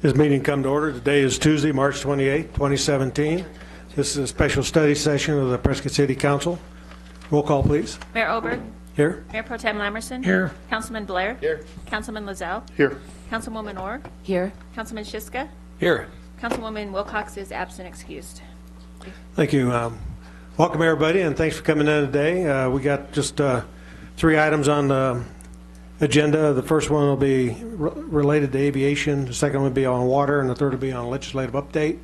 This meeting come to order. Today is Tuesday, March 28, 2017. This is a special study session of the Prescott City Council. Roll call, please. Mayor Oberg. Here. Mayor Pro Tem Lamerson. Here. Councilman Blair. Here. Councilman Lozelle. Here. Councilwoman Orr. Here. Councilman Shiska. Here. Councilwoman Wilcox is absent, excused. Thank you. Welcome, everybody, and thanks for coming in today. We got just 3 items on the agenda. The first one will be related to aviation. The second will be on water, and the third will be on legislative update.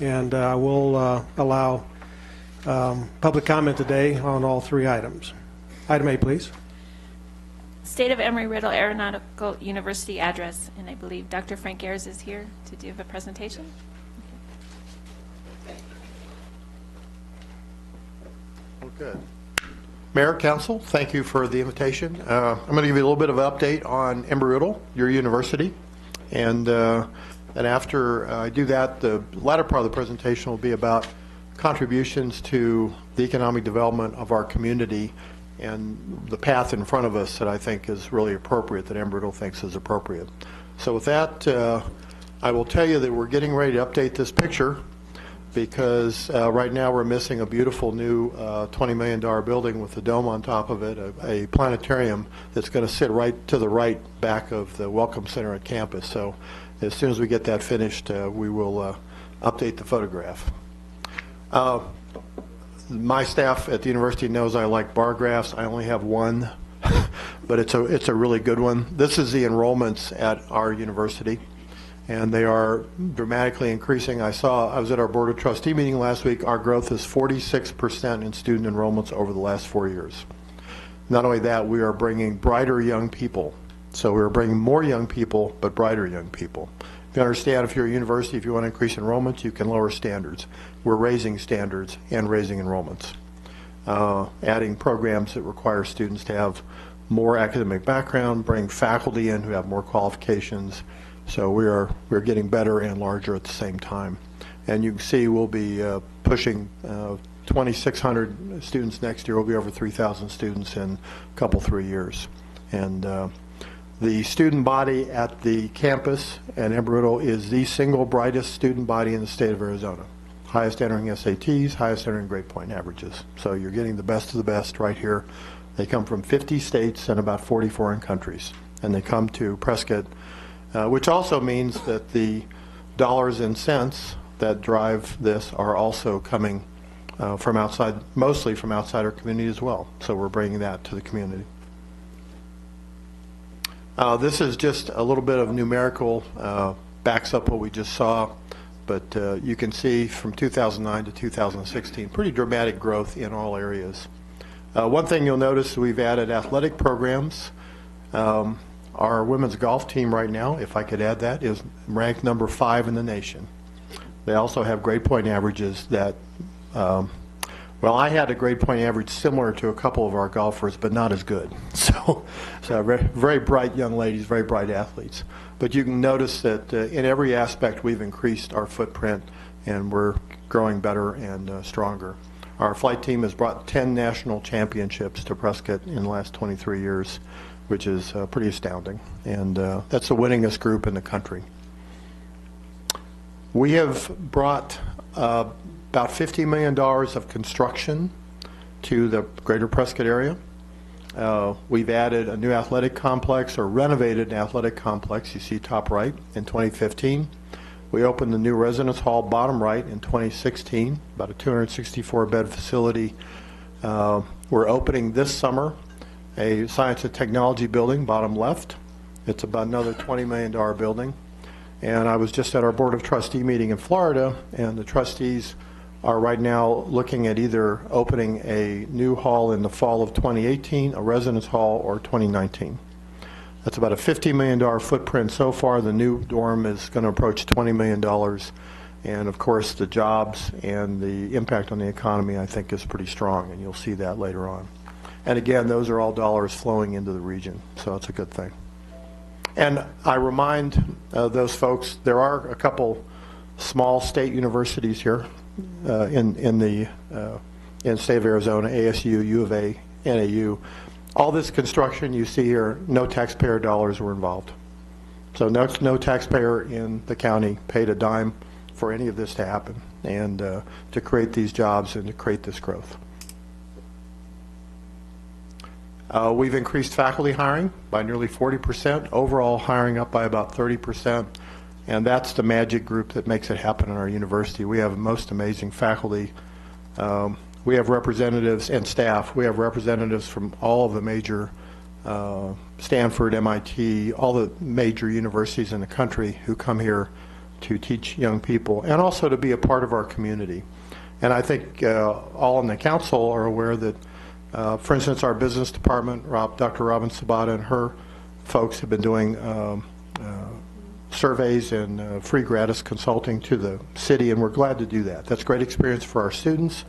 And we'll allow public comment today on all 3 items. Item A, please. State of Embry-Riddle Aeronautical University address, and I believe Dr. Frank Ayers is here to give a presentation. Well, good. Mayor, Council, thank you for the invitation. I'm going to give you a little bit of an update on Embry-Riddle, your university. And after I do that, the latter part of the presentation will be about contributions to the economic development of our community and the path in front of us that I think is really appropriate, that Embry-Riddle thinks is appropriate. So with that, I will tell you that we're getting ready to update this picture because right now we're missing a beautiful new $20 million building with a dome on top of it, a planetarium that's going to sit right to the right back of the Welcome Center at campus. So as soon as we get that finished, we will update the photograph. My staff at the university knows I like bar graphs. I only have one, but it's a really good one. This is the enrollments at our university, and they are dramatically increasing. I was at our Board of Trustee meeting last week. Our growth is 46% in student enrollments over the last 4 years. Not only that, we are bringing brighter young people. So we're bringing more young people, but brighter young people. You understand, if you're a university, if you want to increase enrollments, you can lower standards. We're raising standards and raising enrollments, adding programs that require students to have more academic background, bring faculty in who have more qualifications. So we're getting better and larger at the same time. And you can see we'll be pushing 2,600 students next year. We'll be over 3,000 students in a couple, 3 years. And the student body at the campus at Embry-Riddle is the single brightest student body in the state of Arizona. Highest entering SATs, highest entering grade point averages. So you're getting the best of the best right here. They come from 50 states and about 40 foreign countries. And they come to Prescott, which also means that the dollars and cents that drive this are also coming from outside, mostly from outside our community as well. So we're bringing that to the community. This is just a little bit of numerical, backs up what we just saw, but you can see from 2009 to 2016, pretty dramatic growth in all areas. One thing you'll notice, we've added athletic programs. Our women's golf team right now, if I could add that, is ranked number 5 in the nation. They also have grade point averages that, well, I had a grade point average similar to a couple of our golfers, but not as good. So very, very bright young ladies, very bright athletes. But you can notice that in every aspect we've increased our footprint and we're growing better and stronger. Our flight team has brought 10 national championships to Prescott in the last 23 years, which is pretty astounding. And that's the winningest group in the country. We have brought about $50 million of construction to the greater Prescott area. We've added a new athletic complex, or renovated an athletic complex, you see top right, in 2015. We opened the new residence hall bottom right in 2016, about a 264-bed facility. We're opening this summer a science and technology building, bottom left. It's about another $20 million building. And I was just at our Board of Trustee meeting in Florida, and the trustees are right now looking at either opening a new hall in the fall of 2018, a residence hall, or 2019. That's about a $50 million footprint so far. The new dorm is going to approach $20 million. And of course, the jobs and the impact on the economy, I think, is pretty strong, and you'll see that later on. And again, those are all dollars flowing into the region, so it's a good thing. And I remind those folks, there are a couple small state universities here in the state of Arizona, ASU, U of A, NAU. All this construction you see here, no taxpayer dollars were involved. So no taxpayer in the county paid a dime for any of this to happen and to create these jobs and to create this growth. We've increased faculty hiring by nearly 40%, overall hiring up by about 30%, and that's the magic group that makes it happen in our university. We have most amazing faculty. We have representatives and staff. We have representatives from all of the major Stanford, MIT, all the major universities in the country who come here to teach young people and also to be a part of our community. And I think all on the council are aware that, for instance, our business department, Dr. Robin Sabata and her folks have been doing surveys and free gratis consulting to the city, and we're glad to do that. That's great experience for our students.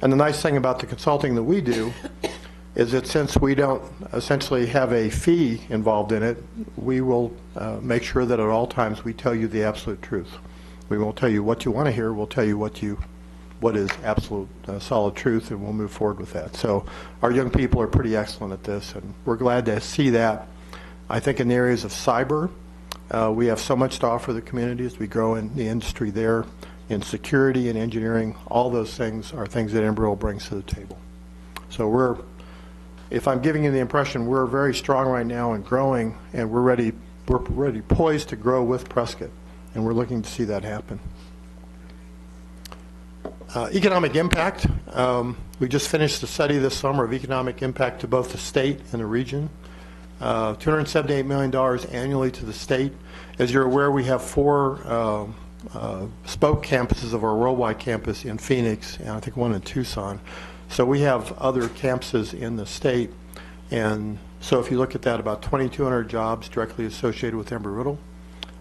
And the nice thing about the consulting that we do is that since we don't essentially have a fee involved in it, we will make sure that at all times we tell you the absolute truth. We won't tell you what you want to hear, we'll tell you what is absolute solid truth, and we'll move forward with that. So our young people are pretty excellent at this, and we're glad to see that. I think in the areas of cyber, we have so much to offer the community as we grow in the industry there. In security and engineering, all those things are things that Embry-Riddle brings to the table. So if I'm giving you the impression, we're very strong right now and growing, and we're ready poised to grow with Prescott, and we're looking to see that happen. Economic impact. We just finished a study this summer of economic impact to both the state and the region. $278 million annually to the state. As you're aware, we have 4 spoke campuses of our worldwide campus in Phoenix, and I think one in Tucson. So we have other campuses in the state, and so if you look at that, about 2,200 jobs directly associated with Embry-Riddle,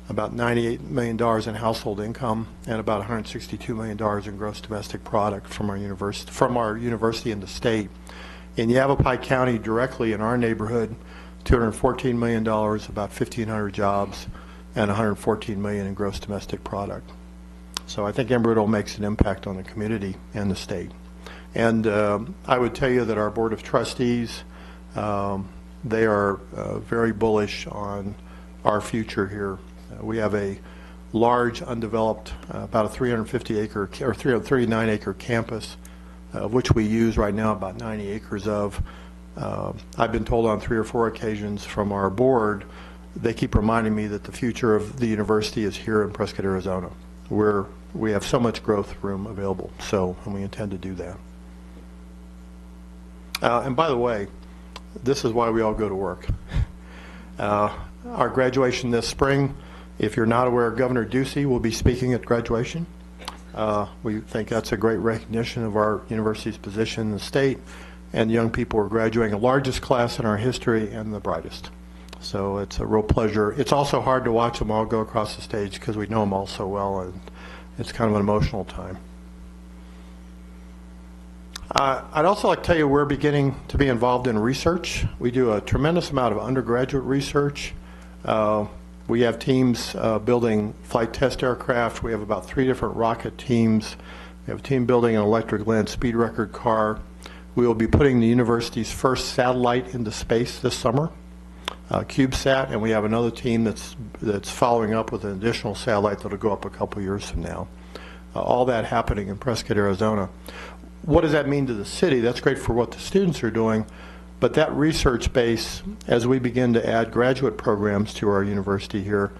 about $98 million in household income, and about $162 million in gross domestic product from our university in the state. In Yavapai County, directly in our neighborhood, $214 million, about 1,500 jobs, and $114 million in gross domestic product. So I think Embry-Riddle makes an impact on the community and the state. And I would tell you that our Board of Trustees, they are very bullish on our future here. We have a large undeveloped, about a 350-acre or 339-acre campus, which we use right now about 90 acres of. I've been told on 3 or 4 occasions from our board, they keep reminding me that the future of the university is here in Prescott, Arizona. We have so much growth room available, and we intend to do that. And by the way, this is why we all go to work. Our graduation this spring, if you're not aware, Governor Ducey will be speaking at graduation. We think that's a great recognition of our university's position in the state, and young people are graduating the largest class in our history and the brightest. So it's a real pleasure. It's also hard to watch them all go across the stage because we know them all so well, and it's kind of an emotional time. I'd also like to tell you we're beginning to be involved in research. We do a tremendous amount of undergraduate research. We have teams building flight test aircraft. We have about 3 different rocket teams. We have a team building an electric land speed record car. We will be putting the university's first satellite into space this summer, CubeSat, and we have another team that's following up with an additional satellite that will go up a couple years from now. All that happening in Prescott, Arizona. What does that mean to the city? That's great for what the students are doing, but that research base, as we begin to add graduate programs to our university here,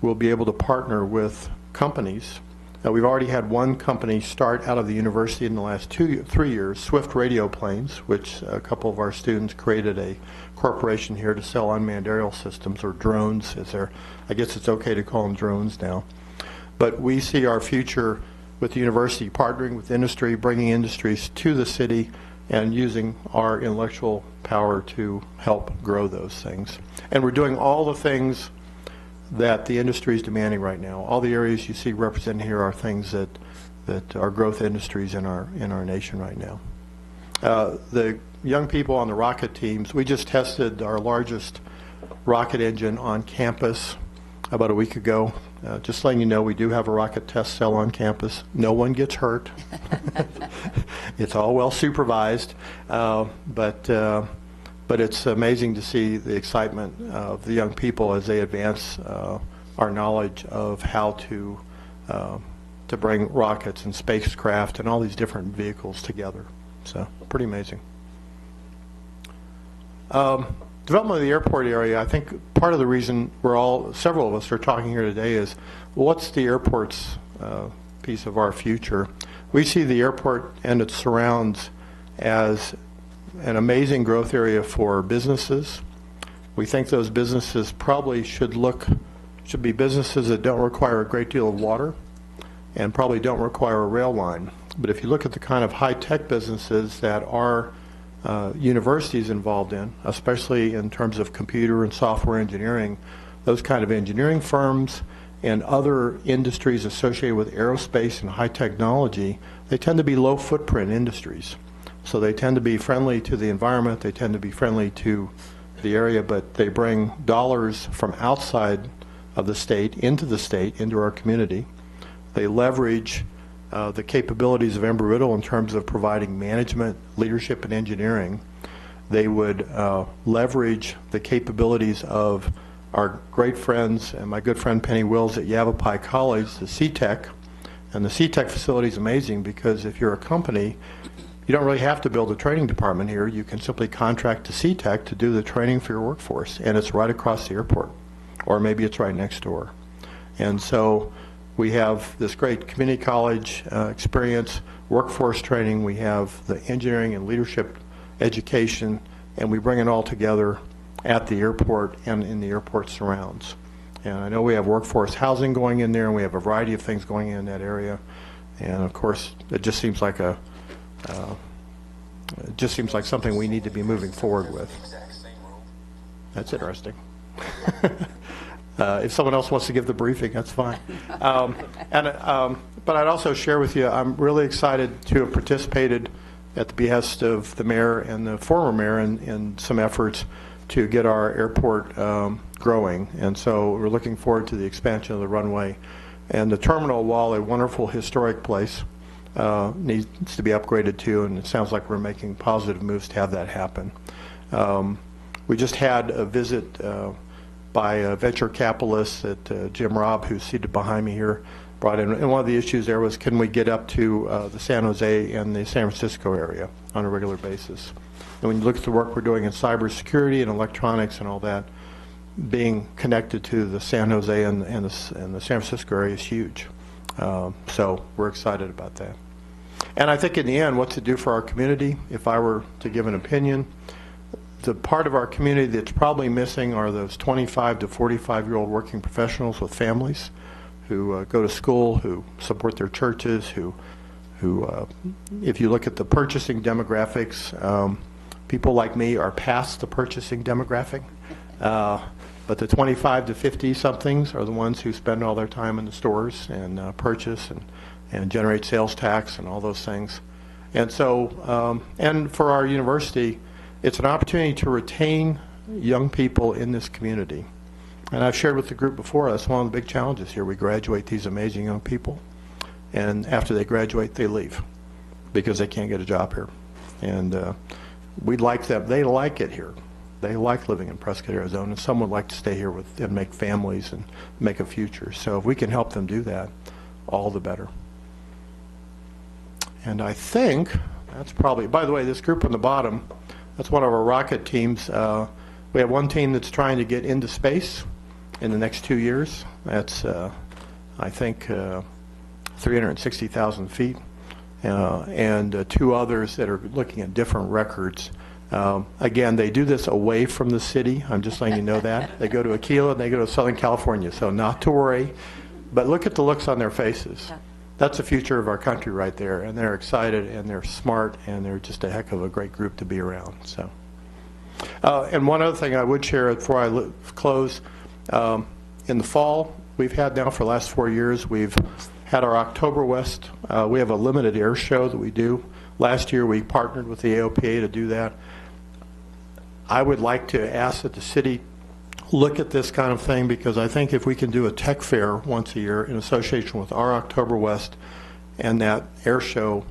we'll be able to partner with companies. We've already had one company start out of the university in the last 3 years, Swift Radio Planes, which a couple of our students created a corporation here to sell unmanned aerial systems, or drones. I guess it's okay to call them drones now. But we see our future with the university partnering with industry, bringing industries to the city, and using our intellectual power to help grow those things. And we're doing all the things that the industry is demanding right now. All the areas you see represented here are things that are growth industries in our nation right now. The young people on the rocket teams, we just tested our largest rocket engine on campus about a week ago. Just letting you know, we do have a rocket test cell on campus. No one gets hurt. It's all well supervised, but but it's amazing to see the excitement of the young people as they advance our knowledge of how to bring rockets and spacecraft and all these different vehicles together. So pretty amazing. Development of the airport area, I think part of the reason several of us are talking here today is, what's the airport's piece of our future? We see the airport and its surrounds as an amazing growth area for businesses. We think those businesses probably should be businesses that don't require a great deal of water and probably don't require a rail line. But if you look at the kind of high-tech businesses that our universities involved in, especially in terms of computer and software engineering, those kind of engineering firms and other industries associated with aerospace and high technology, they tend to be low footprint industries. So they tend to be friendly to the environment, they tend to be friendly to the area, but they bring dollars from outside of the state, into our community. They leverage the capabilities of Embry-Riddle in terms of providing management, leadership, and engineering. They would leverage the capabilities of our great friends and my good friend Penny Wills at Yavapai College, the CTEC. And the CTEC facility is amazing because if you're a company, you don't really have to build a training department here. You can simply contract to CTEC to do the training for your workforce, and it's right across the airport, or maybe it's right next door. And so we have this great community college experience, workforce training, we have the engineering and leadership education, and we bring it all together at the airport and in the airport surrounds. And I know we have workforce housing going in there, and we have a variety of things going in that area. And of course, it just seems like something we need to be moving forward with. That's interesting. If someone else wants to give the briefing, that's fine. But I'd also share with you, I'm really excited to have participated at the behest of the mayor and the former mayor in some efforts to get our airport growing. And so we're looking forward to the expansion of the runway. And the terminal, while a wonderful historic place, needs to be upgraded too, and it sounds like we're making positive moves to have that happen. We just had a visit by a venture capitalist that Jim Robb, who's seated behind me here, brought in. And one of the issues there was, can we get up to the San Jose and the San Francisco area on a regular basis? And when you look at the work we're doing in cybersecurity and electronics and all that, being connected to the San Jose and the San Francisco area is huge. So we're excited about that. And I think in the end, what to do for our community, if I were to give an opinion, the part of our community that's probably missing are those 25 to 45-year-old working professionals with families who go to school, who support their churches, who if you look at the purchasing demographics, people like me are past the purchasing demographic. But the 25 to 50-somethings are the ones who spend all their time in the stores and purchase and generate sales tax and all those things. And so, and for our university, it's an opportunity to retain young people in this community. And I've shared with the group before, that's one of the big challenges here. We graduate these amazing young people, and after they graduate, they leave because they can't get a job here. And we'd like them, they like it here. They like living in Prescott, Arizona, and some would like to stay here and make families and make a future. So if we can help them do that, all the better. And I think that's probably, by the way, this group on the bottom, that's one of our rocket teams. We have one team that's trying to get into space in the next 2 years. That's, I think, 360,000 feet. And two others that are looking at different records. Again, they do this away from the city. I'm just letting you know that. They go to Aquila and they go to Southern California, so not to worry. But look at the looks on their faces. That's the future of our country right there, and they're excited and they're smart and they're just a heck of a great group to be around. So, and one other thing I would share before I close, in the fall, we've had now for the last 4 years, we've had our October West. We have a limited air show that we do. Last year we partnered with the AOPA to do that. I would like to ask that the city look at this kind of thing, because I think if we can do a tech fair once a year in association with our October West and that air show,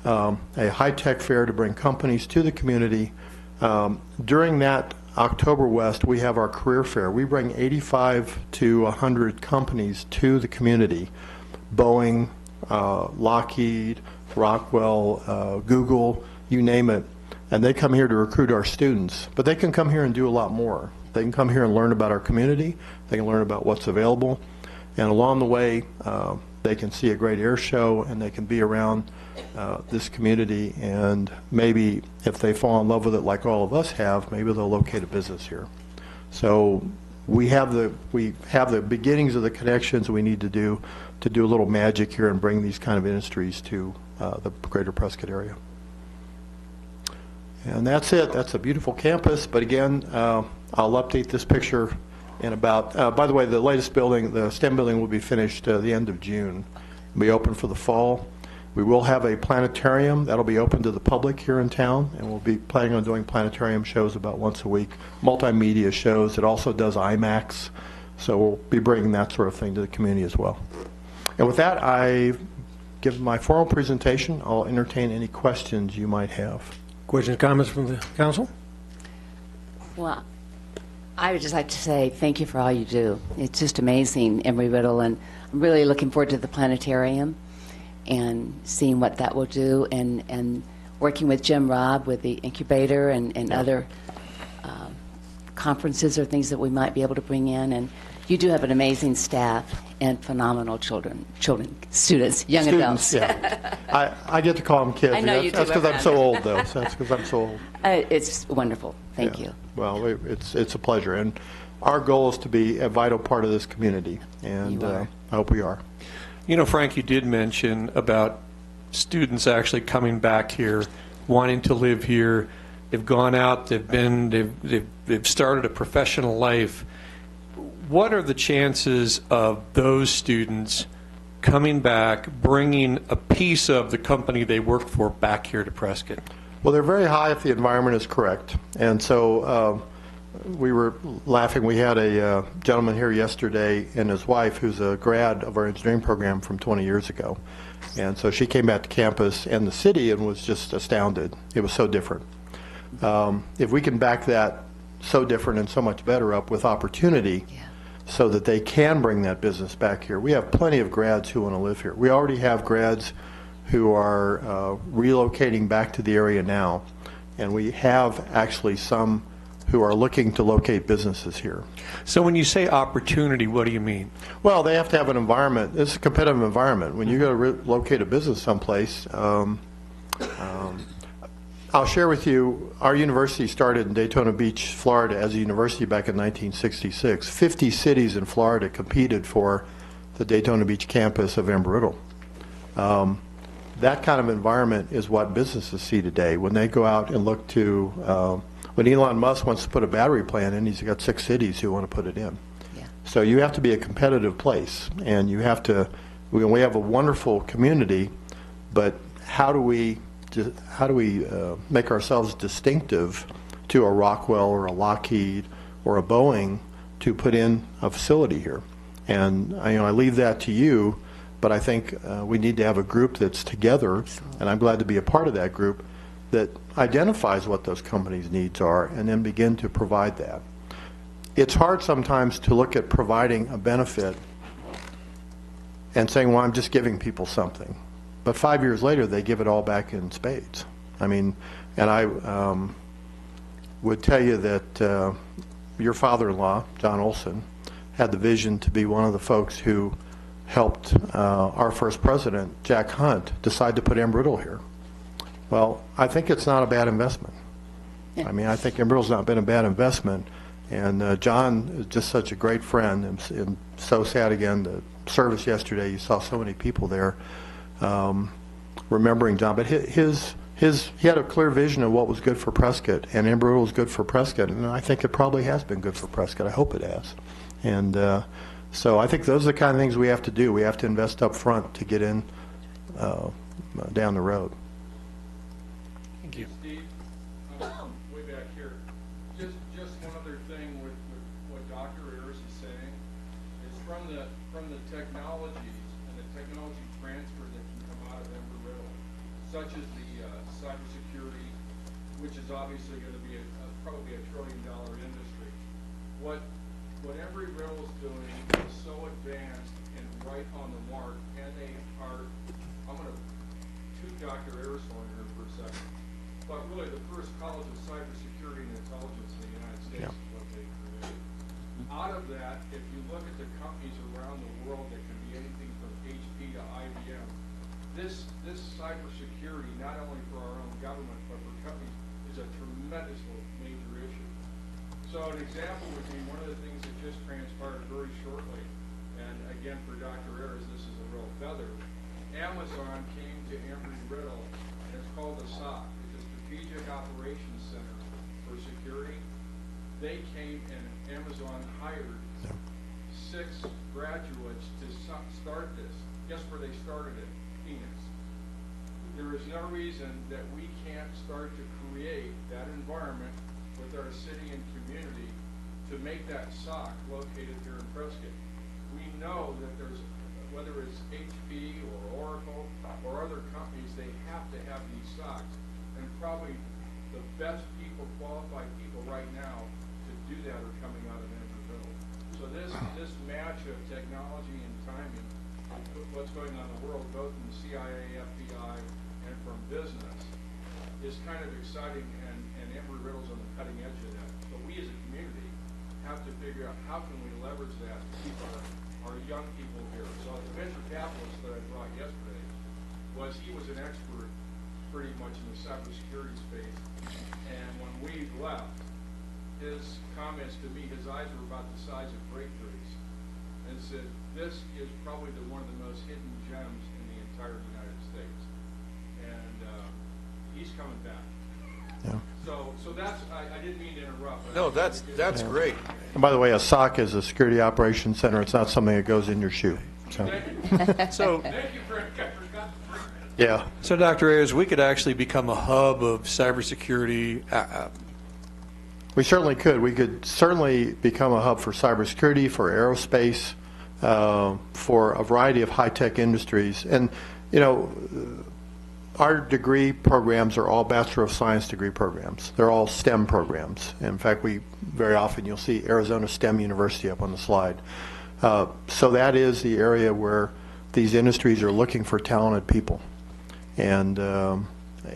a high-tech fair to bring companies to the community, During that October West, we have our career fair. We bring 85 to 100 companies to the community. Boeing, Lockheed, Rockwell, Google, you name it. And they come here to recruit our students. But they can come here and do a lot more. They can come here and learn about our community. They can learn about what's available. And along the way, they can see a great air show, and they can be around this community. And maybe if they fall in love with it like all of us have, maybe they'll locate a business here. So we have the beginnings of the connections we need to do a little magic here and bring these kind of industries to the greater Prescott area. And that's it. That's a beautiful campus. But again, I'll update this picture in about, by the way, the latest building, the STEM building, will be finished the end of June. It'll be open for the fall. We will have a planetarium that'll be open to the public here in town, and we'll be planning on doing planetarium shows about once a week, multimedia shows. It also does IMAX, so we'll be bringing that sort of thing to the community as well. And with that, I give my formal presentation. I'll entertain any questions you might have. Questions, comments from the council? Well, I would just like to say thank you for all you do. It's just amazing, Embry-Riddle, and I'm really looking forward to the planetarium and seeing what that will do, and working with Jim Robb with the incubator and other conferences or things that we might be able to bring in. And you do have an amazing staff and phenomenal students, young adults. Yeah. I get to call them kids. I know you do. That's because I'm so old, though. So that's because I'm so old. It's wonderful. Thank you. Well, it's a pleasure. And our goal is to be a vital part of this community. And I hope we are. You know, Frank, you did mention about students actually coming back here, wanting to live here. They've gone out, they've started a professional life. What are the chances of those students coming back, bringing a piece of the company they work for back here to Prescott? Well, they're very high if the environment is correct. And so we were laughing. We had a gentleman here yesterday and his wife, who's a grad of our engineering program from 20 years ago. And so she came back to campus and the city and was just astounded. It was so different. If we can back that so different and so much better up with opportunity, so that they can bring that business back here. We have plenty of grads who want to live here. We already have grads who are relocating back to the area now, and we have actually some who are looking to locate businesses here. So when you say opportunity, what do you mean? Well, they have to have an environment. It's a competitive environment. When you go to locate a business someplace, I'll share with you, our university started in Daytona Beach, Florida as a university back in 1966. 50 cities in Florida competed for the Daytona Beach campus of Embry-Riddle. That kind of environment is what businesses see today. When they go out and look to, when Elon Musk wants to put a battery plant in, he's got 6 cities who want to put it in. Yeah. So you have to be a competitive place, and you have to, we have a wonderful community, but how do we make ourselves distinctive to a Rockwell or a Lockheed or a Boeing to put in a facility here? And I leave that to you, but I think we need to have a group that's together, and I'm glad to be a part of that group, that identifies what those companies' needs are and then begin to provide that. It's hard sometimes to look at providing a benefit and saying, well, I'm just giving people something. But 5 years later, they give it all back in spades. I mean, and I would tell you that your father-in-law, John Olson, had the vision to be one of the folks who helped our first president, Jack Hunt, decide to put Embry-Riddle here. Well, I think it's not a bad investment. Yeah. I mean, I think Embry-Riddle's not been a bad investment. And John is just such a great friend. And so sad again, the service yesterday, you saw so many people there. Remembering John, but he had a clear vision of what was good for Prescott, and Embry-Riddle was good for Prescott, and I think it probably has been good for Prescott. I hope it has. And so I think those are the kind of things we have to do. We have to invest up front to get in down the road. Thank you. Steve, way back here, just one other thing with what Dr. Ayers is saying is from the technologies and the technology transfer that can come out of Embry-Riddle, such as the cybersecurity, which is obviously going to be probably a $1 trillion industry. What Embry-Riddle is doing is so advanced and right on the mark, and they are, I'm going to toot Dr. Arisol in here for a second, but really the first college of cybersecurity and intelligence in the United States is what they created. Out of that, if you look at the companies around the world that can be anything from HP to IBM, this cybersecurity, not only for our own government, but for companies, is a tremendous major issue. So an example would be one of the things that just transpired very shortly, and again for Dr. Ayers, this is a real feather. Amazon came to Embry-Riddle, and it's called the SOC. It's a Strategic Operations Center for Security. They came and Amazon hired 6 graduates to start this. Guess where they started it? Phoenix. There is no reason that we can't start to create that environment with our city and community to make that SOC located here in Prescott. We know that there's, whether it's HP or Oracle or other companies, they have to have these SOCs. And probably the best people, qualified people right now to do that are coming out of Embry-Riddle. So this match of technology and timing, what's going on in the world, both in the CIA, FBI, and from business, is kind of exciting, and Embry-Riddle's on the cutting edge of that. But we as a community have to figure out how can we leverage that to keep our young people here. So the venture capitalist that I brought yesterday he was an expert pretty much in the cybersecurity space, and when we left, his comments to me, his eyes were about the size of grapefruits, and said, this is probably one of the most hidden gems in the entire United States. And he's coming back. Yeah. So that's, I didn't mean to interrupt. No, that's great. And by the way, a SOC is a Security Operations Center. It's not something that goes in your shoe. So, So, Thank you, Frank. I forgot to bring that. yeah. so Dr. Ayers, we could actually become a hub of cybersecurity. We certainly could. We could certainly become a hub for cybersecurity, for aerospace, for a variety of high-tech industries. And, you know, our degree programs are all Bachelor of Science degree programs. They're all STEM programs. In fact, very often you'll see Arizona STEM University up on the slide. So that is the area where these industries are looking for talented people. And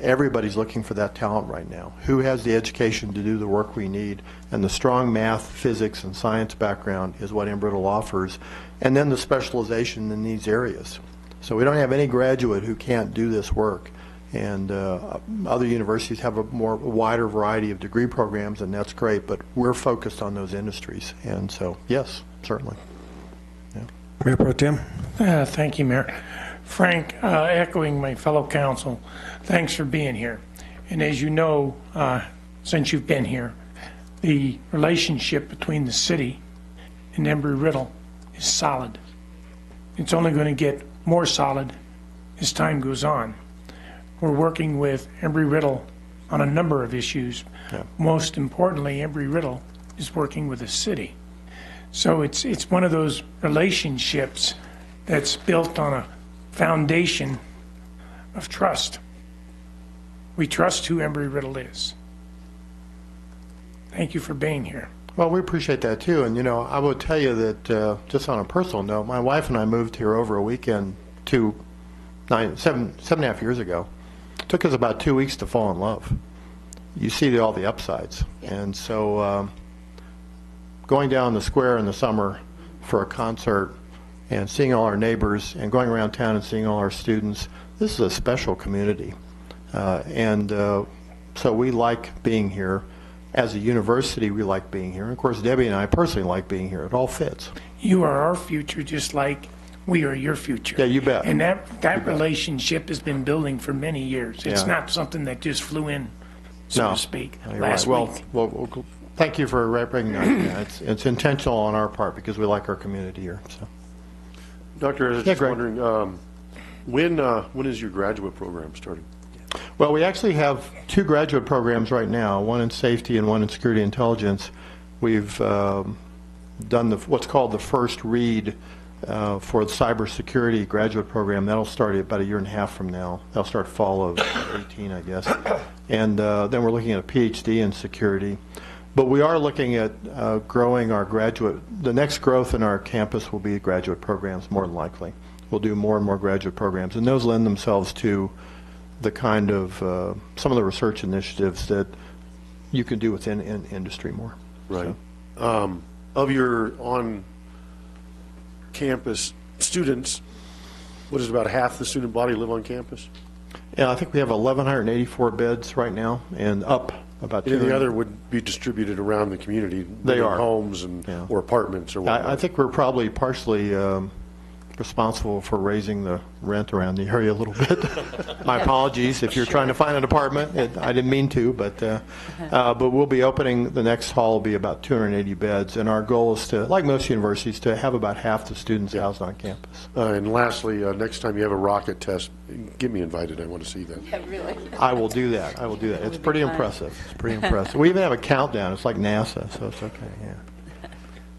everybody's looking for that talent right now. Who has the education to do the work we need? And the strong math, physics, and science background is what Embry-Riddle offers. And then the specialization in these areas. So we don't have any graduate who can't do this work. And other universities have a wider variety of degree programs, and that's great, but we're focused on those industries. And so, yes, certainly. Yeah. Mayor Pro Tem? Thank you, Mayor. Frank, echoing my fellow council, thanks for being here. And as you know, since you've been here, the relationship between the city and Embry-Riddle is solid. It's only going to get more solid as time goes on. We're working with Embry-Riddle on a number of issues. Yeah. Most importantly, Embry-Riddle is working with the city. So it's one of those relationships that's built on a foundation of trust. We trust who Embry-Riddle is. Thank you for being here. Well, we appreciate that too. And, you know, I would tell you that just on a personal note, my wife and I moved here over a weekend 7.5 years ago. It took us about 2 weeks to fall in love. You see all the upsides. And so going down the square in the summer for a concert and seeing all our neighbors and going around town and seeing all our students, this is a special community. So we like being here. As a university, we like being here. And of course, Debbie and I personally like being here. It all fits. You are our future just like we are your future. Yeah, you bet. And that relationship has been building for many years. It's Yeah. not something that just flew in, so No. to speak, You're last right. week. Well, thank you for recognizing that. It's intentional on our part because we like our community here. So. Doctor, I was Yeah, just Greg. wondering, when is your graduate program starting? Well, we actually have 2 graduate programs right now, one in safety and one in security intelligence. We've done what's called the first read for the cybersecurity graduate program. That'll start about 1.5 years from now. That'll start fall of 18, I guess. And then we're looking at a PhD in security. But we are looking at growing our graduate. The next growth in our campus will be graduate programs, more than likely. We'll do more and more graduate programs, and those lend themselves to the kind of some of the research initiatives that you can do within industry more. Right. So. Of your on-campus students, what is about half the student body live on campus? Yeah, I think we have 1,184 beds right now, and up about And 200. the other would be distributed around the community. They in are. homes and Yeah. or apartments or whatnot. I think we're probably partially responsible for raising the rent around the area a little bit. My apologies if you're trying to find an apartment. I didn't mean to, but we'll be opening, the next hall will be about 280 beds, and our goal is to, like most universities, to have about half the students housed on campus. And lastly, next time you have a rocket test, get me invited. I want to see that. Yeah, really. I will do that. I will do that. It's pretty impressive. It's pretty impressive. We even have a countdown. It's like NASA, so it's okay, yeah.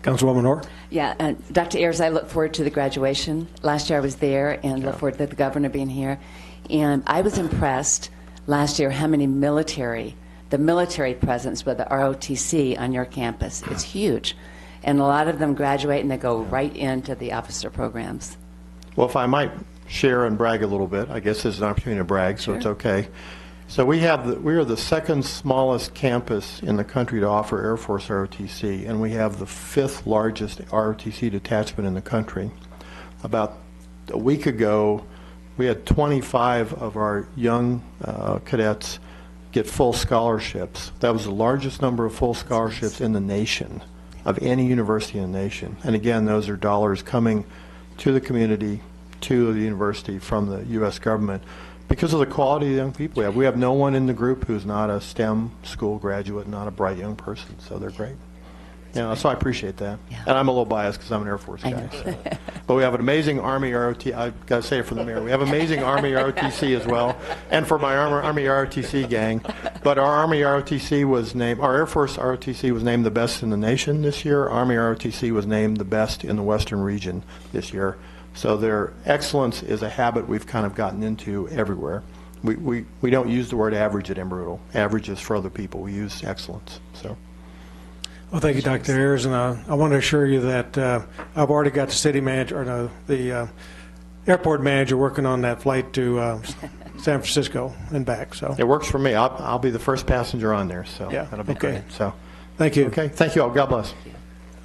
Councilwoman Orr? Yeah, Dr. Ayers, I look forward to the graduation. Last year I was there and look forward to the governor being here. And I was impressed last year how many the military presence with the ROTC on your campus. It's huge. And a lot of them graduate and they go right into the officer programs. Well, if I might share and brag a little bit, I guess this is an opportunity to brag, so it's okay. So we are the second smallest campus in the country to offer Air Force ROTC, and we have the 5th largest ROTC detachment in the country. About a week ago, we had 25 of our young cadets get full scholarships. That was the largest number of full scholarships in the nation, of any university in the nation. And again, those are dollars coming to the community, to the university from the U.S. government, because of the quality of the young people we have. We have no one in the group who's not a STEM school graduate, not a bright young person, so they're great. Yeah, so I appreciate that. Yeah. And I'm a little biased because I'm an Air Force guy. So. But we have an amazing Army ROTC. I've got to say it for the mayor. We have amazing Army ROTC as well, and for my Army ROTC gang. But our Army ROTC was named, our Air Force ROTC was named the best in the nation this year. Army ROTC was named the best in the Western region this year. So their excellence is a habit we've kind of gotten into everywhere. We don't use the word average at Embry-Riddle. Average is for other people. We use excellence. So. Well, thank you, Dr. Ayers, and I want to assure you that I've already got the city manager, or no, the airport manager working on that flight to San Francisco and back. So It works for me. I'll be the first passenger on there, so Yeah, that'll be okay. great. So, thank you. okay, thank you all. God bless.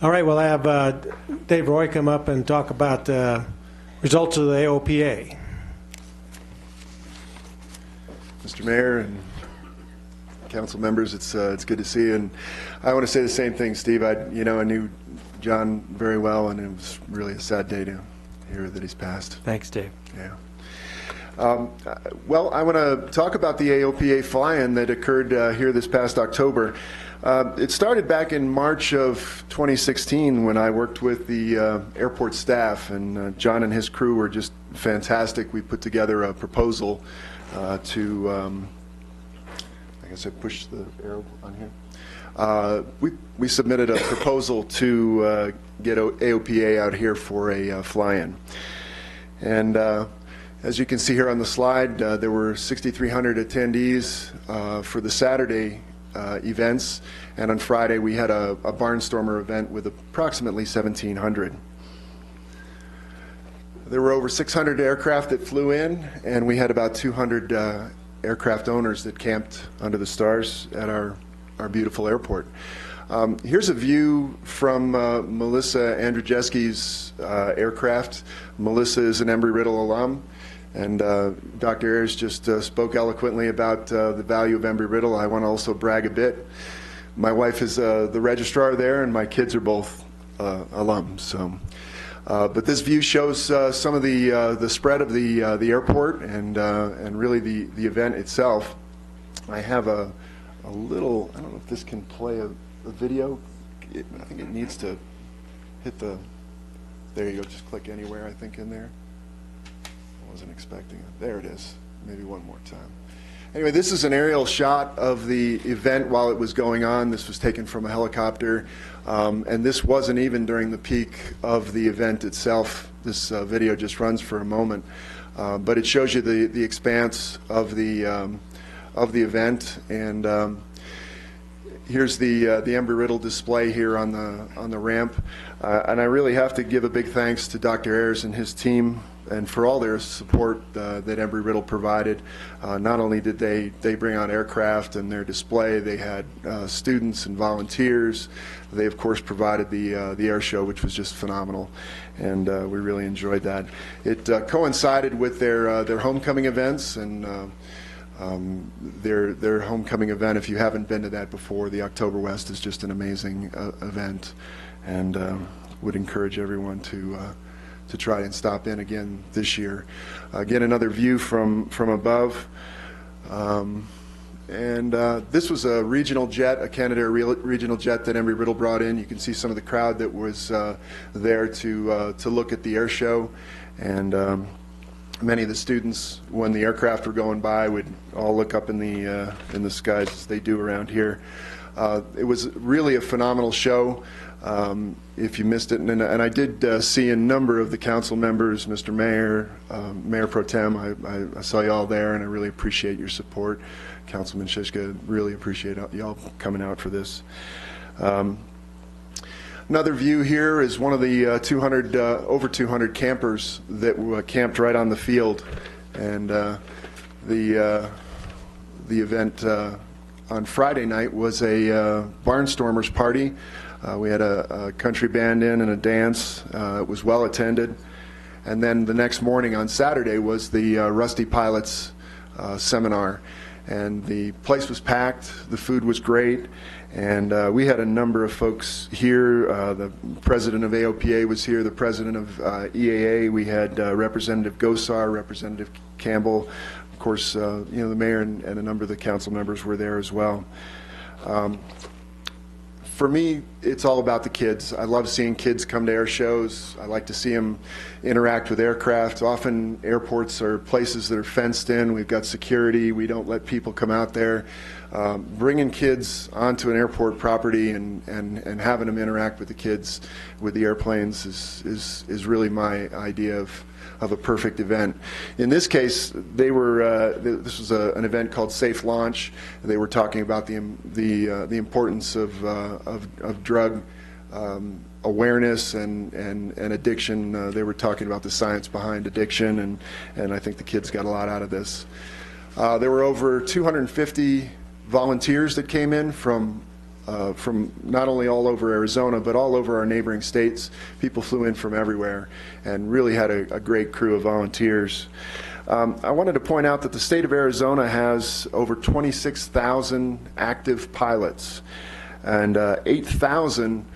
All right, we'll have Dave Roy come up and talk about results of the AOPA. Mr. Mayor and council members, it's good to see you. And I want to say the same thing, Steve. I knew John very well, and it was really a sad day to hear that he's passed. Thanks, Dave. Yeah. Well, I want to talk about the AOPA fly-in that occurred here this past October. It started back in March of 2016 when I worked with the airport staff, and John and his crew were just fantastic. We put together a proposal to, I guess I pushed the arrow on here. We submitted a proposal to get AOPA out here for a fly-in. And as you can see here on the slide, there were 6,300 attendees for the Saturday events, and on Friday we had a Barnstormer event with approximately 1,700. There were over 600 aircraft that flew in, and we had about 200 aircraft owners that camped under the stars at our beautiful airport. Here's a view from Melissa Andrzejewski's aircraft. Melissa is an Embry-Riddle alum, and Dr. Ayers just spoke eloquently about the value of Embry-Riddle. I want to also brag a bit. My wife is the registrar there, and my kids are both alums. So, but this view shows some of the spread of the airport and really the event itself. I have a little, I don't know if this can play a video. I think it needs to hit the, there you go, just click anywhere, I think, in there. I wasn't expecting it. There it is. Maybe one more time. Anyway, this is an aerial shot of the event while it was going on. This was taken from a helicopter, and this wasn't even during the peak of the event itself. This video just runs for a moment, but it shows you the expanse of the of the event. And here's the Embry-Riddle display here on the ramp. And I really have to give a big thanks to Dr. Ayers and his team and for all their support that Embry-Riddle provided. Not only did they bring out aircraft and their display, they had students and volunteers. They, of course, provided the air show, which was just phenomenal, and we really enjoyed that. It coincided with their homecoming events, and their homecoming event, if you haven't been to that before, the Oktoberfest is just an amazing event, and would encourage everyone to try and stop in again this year. Again, another view from above. This was a regional jet, a Canadair regional jet that Embry-Riddle brought in. You can see some of the crowd that was there to look at the air show, and many of the students, when the aircraft were going by, would all look up in the skies as they do around here. It was really a phenomenal show. If you missed it, and I did see a number of the council members, Mr. Mayor, Mayor Pro Tem. I saw you all there, and I really appreciate your support. Councilman Shishka, really appreciate y'all coming out for this. Another view here is one of the over 200 campers that camped right on the field, and the event on Friday night was a Barnstormers party. We had a country band in and a dance. It was well attended. And then the next morning on Saturday was the Rusty Pilots seminar. And the place was packed, the food was great, and we had a number of folks here. The president of AOPA was here, the president of EAA. We had Representative Gosar, Representative Campbell. Of course, the mayor and a number of the council members were there as well. For me, it's all about the kids. I love seeing kids come to air shows. I like to see them interact with aircraft. Often airports are places that are fenced in. We've got security. We don't let people come out there. Bringing kids onto an airport property and having them interact with the kids, with the airplanes, is really my idea of a perfect event. In this case, they were. This was an event called Safe Launch. They were talking about the importance of drug awareness and addiction. They were talking about the science behind addiction, and I think the kids got a lot out of this. There were over 250 volunteers that came in from not only all over Arizona, but all over our neighboring states. People flew in from everywhere and really had a great crew of volunteers. I wanted to point out that the state of Arizona has over 26,000 active pilots and 8,000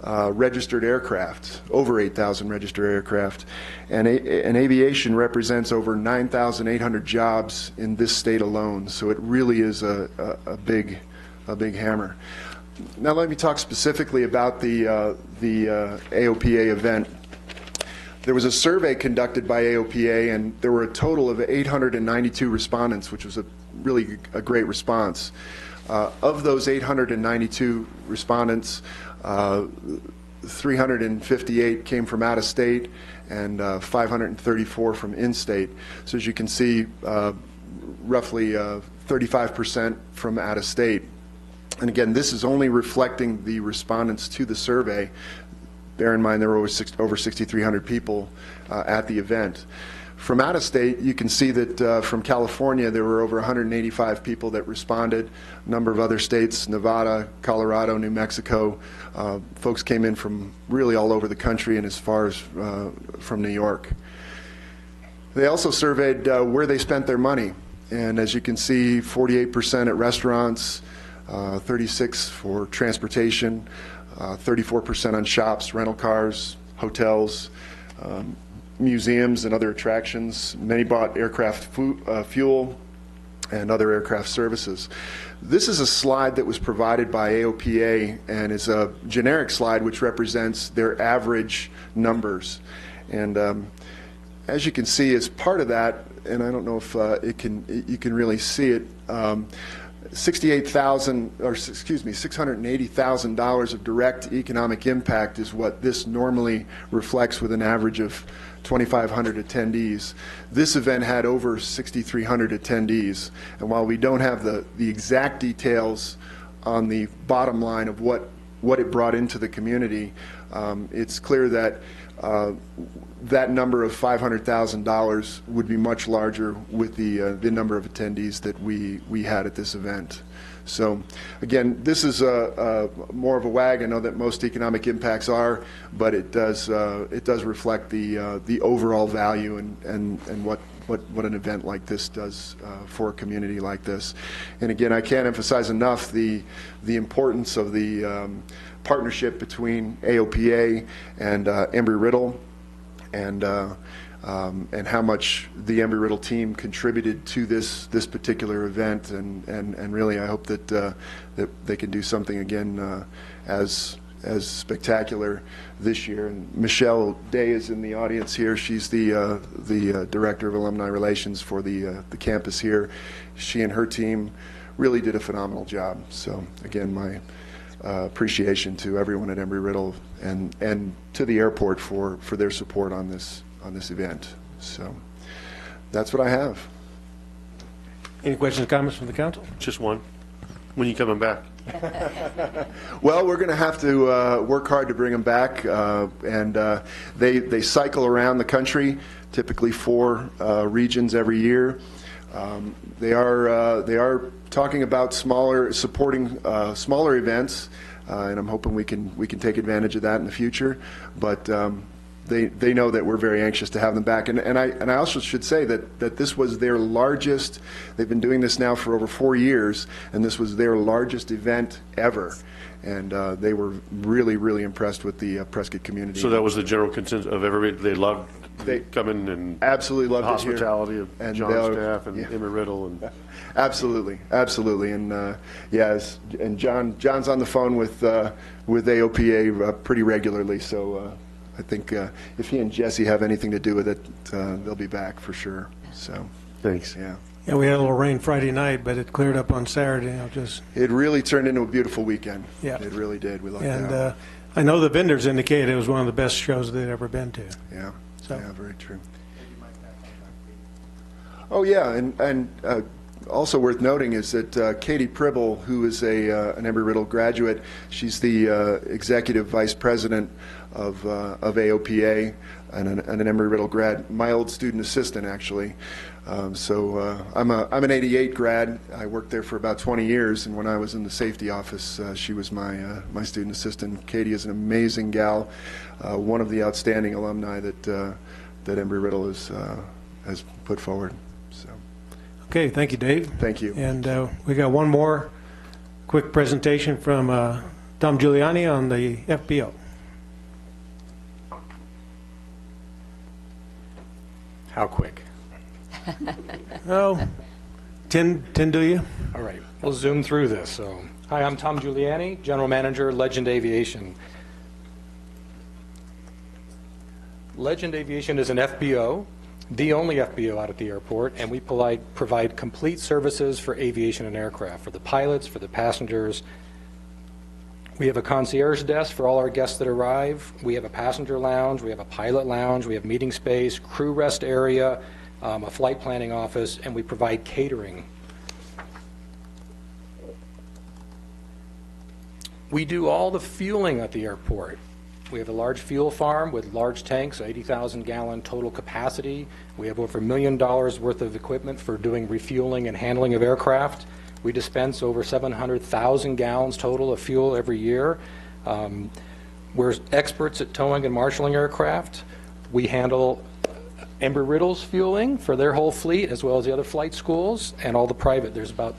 registered aircraft, over 8,000 registered aircraft. And aviation represents over 9,800 jobs in this state alone. So it really is a big hammer. Now let me talk specifically about the AOPA event. There was a survey conducted by AOPA, and there were a total of 892 respondents, which was really a great response. Of those 892 respondents, 358 came from out of state and 534 from in-state. So as you can see, roughly 35% from out of state. And again, this is only reflecting the respondents to the survey. Bear in mind there were over 6,300 people at the event. From out of state, you can see that from California there were over 185 people that responded. A number of other states, Nevada, Colorado, New Mexico. Folks came in from really all over the country and as far as from New York. They also surveyed where they spent their money. And as you can see, 48% at restaurants, 36% for transportation, 34% on shops, rental cars, hotels, museums and other attractions. Many bought aircraft fuel and other aircraft services. This is a slide that was provided by AOPA and is a generic slide which represents their average numbers. And as you can see, as part of that, and I don't know if you can really see it, $680,000 of direct economic impact is what this normally reflects with an average of 2,500 attendees. This event had over 6,300 attendees, and while we don't have the exact details on the bottom line of what it brought into the community, it's clear that that number of $500,000 would be much larger with the number of attendees that we had at this event. So again, this is more of a wag. I know that most economic impacts are, but it does reflect the overall value and what an event like this does for a community like this. And again, I can't emphasize enough the importance of the partnership between AOPA and Embry-Riddle, and how much the Embry-Riddle team contributed to this particular event, and really I hope that they can do something again as spectacular this year. And Michelle Day is in the audience here. She's the Director of Alumni Relations for the campus here. She and her team really did a phenomenal job. So again, my appreciation to everyone at Embry-Riddle and to the airport for their support on this event. So that's what I have. Any questions or comments from the council? Just one. When you coming back? Well, we're going to have to work hard to bring them back, and they cycle around the country, typically 4 regions every year. They are talking about supporting smaller events, and I'm hoping we can take advantage of that in the future. But they know that we're very anxious to have them back, and I also should say that this was their largest. They've been doing this now for over 4 years, and this was their largest event ever. And they were really impressed with the Prescott community. So that was the general consensus of everybody. They loved coming and absolutely loved the hospitality it of and John's staff and yeah. Embry-Riddle and absolutely, and yes, and John's on the phone with AOPA pretty regularly. So I think if he and Jesse have anything to do with it, they'll be back for sure. So thanks. Yeah. Yeah, we had a little rain Friday night, but it cleared up on Saturday. It really turned into a beautiful weekend. Yeah. It really did. We lucked out. And I know the vendors indicated it was one of the best shows they'd ever been to. Yeah. So. Yeah, very true. Oh yeah, and also worth noting is that Katie Pribble, who is an Embry-Riddle graduate, she's the executive vice president of AOPA and an Embry-Riddle grad, my old student assistant actually. So I'm an '88 grad. I worked there for about 20 years, and when I was in the safety office, she was my student assistant. Katie is an amazing gal, one of the outstanding alumni that Embry-Riddle has put forward. So. Okay, thank you, Dave. Thank you. And we got one more quick presentation from Tom Giuliani on the FBO. How quick? Oh, 10 do you? All right, we'll zoom through this. So, hi, I'm Tom Giuliani, General Manager, Legend Aviation. Legend Aviation is an FBO, the only FBO out at the airport, and we provide complete services for aviation and aircraft, for the pilots, for the passengers. We have a concierge desk for all our guests that arrive. We have a passenger lounge. We have a pilot lounge. We have meeting space, crew rest area, a flight planning office, and we provide catering. We do all the fueling at the airport. We have a large fuel farm with large tanks, 80,000-gallon total capacity. We have over $1 million worth of equipment for doing refueling and handling of aircraft. We dispense over 700,000 gallons total of fuel every year. We're experts at towing and marshaling aircraft. We handle Embry-Riddle's fueling for their whole fleet, as well as the other flight schools and all the private. There's about,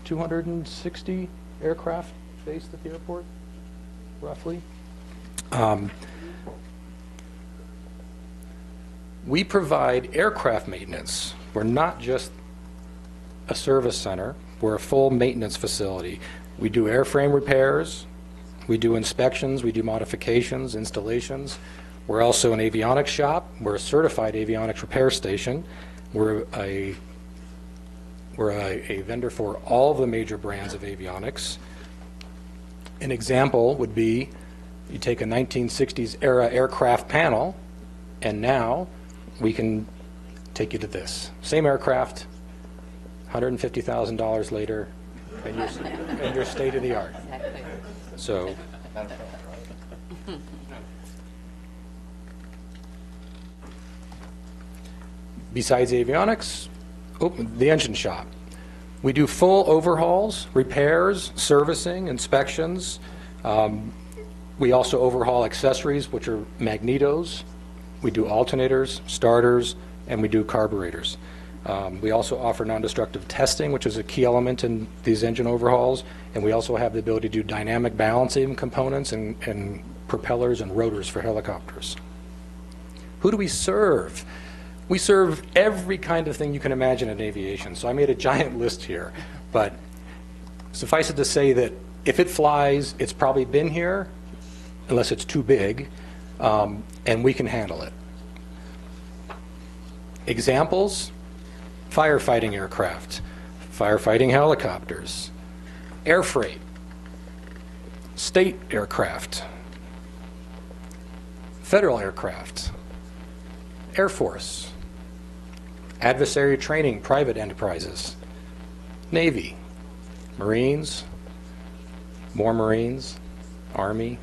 260 aircraft based at the airport, roughly? We provide aircraft maintenance. We're not just a service center. We're a full maintenance facility. We do airframe repairs. We do inspections. We do modifications, installations. We're also an avionics shop. We're a certified avionics repair station. We're a We're a vendor for all of the major brands of avionics. An example would be you take a 1960s era aircraft panel, and now we can take you to this. Same aircraft, $150,000 later, and you're state of the art. So, besides avionics, the engine shop. We do full overhauls, repairs, servicing, inspections. We also overhaul accessories, which are magnetos. We do alternators, starters, and we do carburetors. We also offer non-destructive testing, which is a key element in these engine overhauls. And we also have the ability to do dynamic balancing components and propellers and rotors for helicopters. Who do we serve? We serve every kind of thing you can imagine in aviation. So I made a giant list here. But suffice it to say that if it flies, it's probably been here, unless it's too big, and we can handle it. Examples: firefighting aircraft, firefighting helicopters, air freight, state aircraft, federal aircraft, Air Force, adversary training, private enterprises, Navy, Marines, more Marines, Army,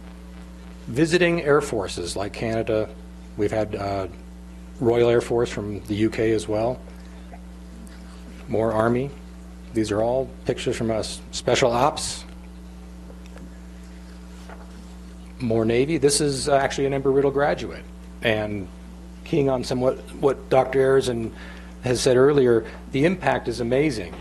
visiting air forces like Canada. We've had Royal Air Force from the UK as well, more Army. These are all pictures from us. Special Ops, more Navy. This is actually an Embry-Riddle graduate. And keying on somewhat what Dr. Ayers has said earlier, the impact is amazing.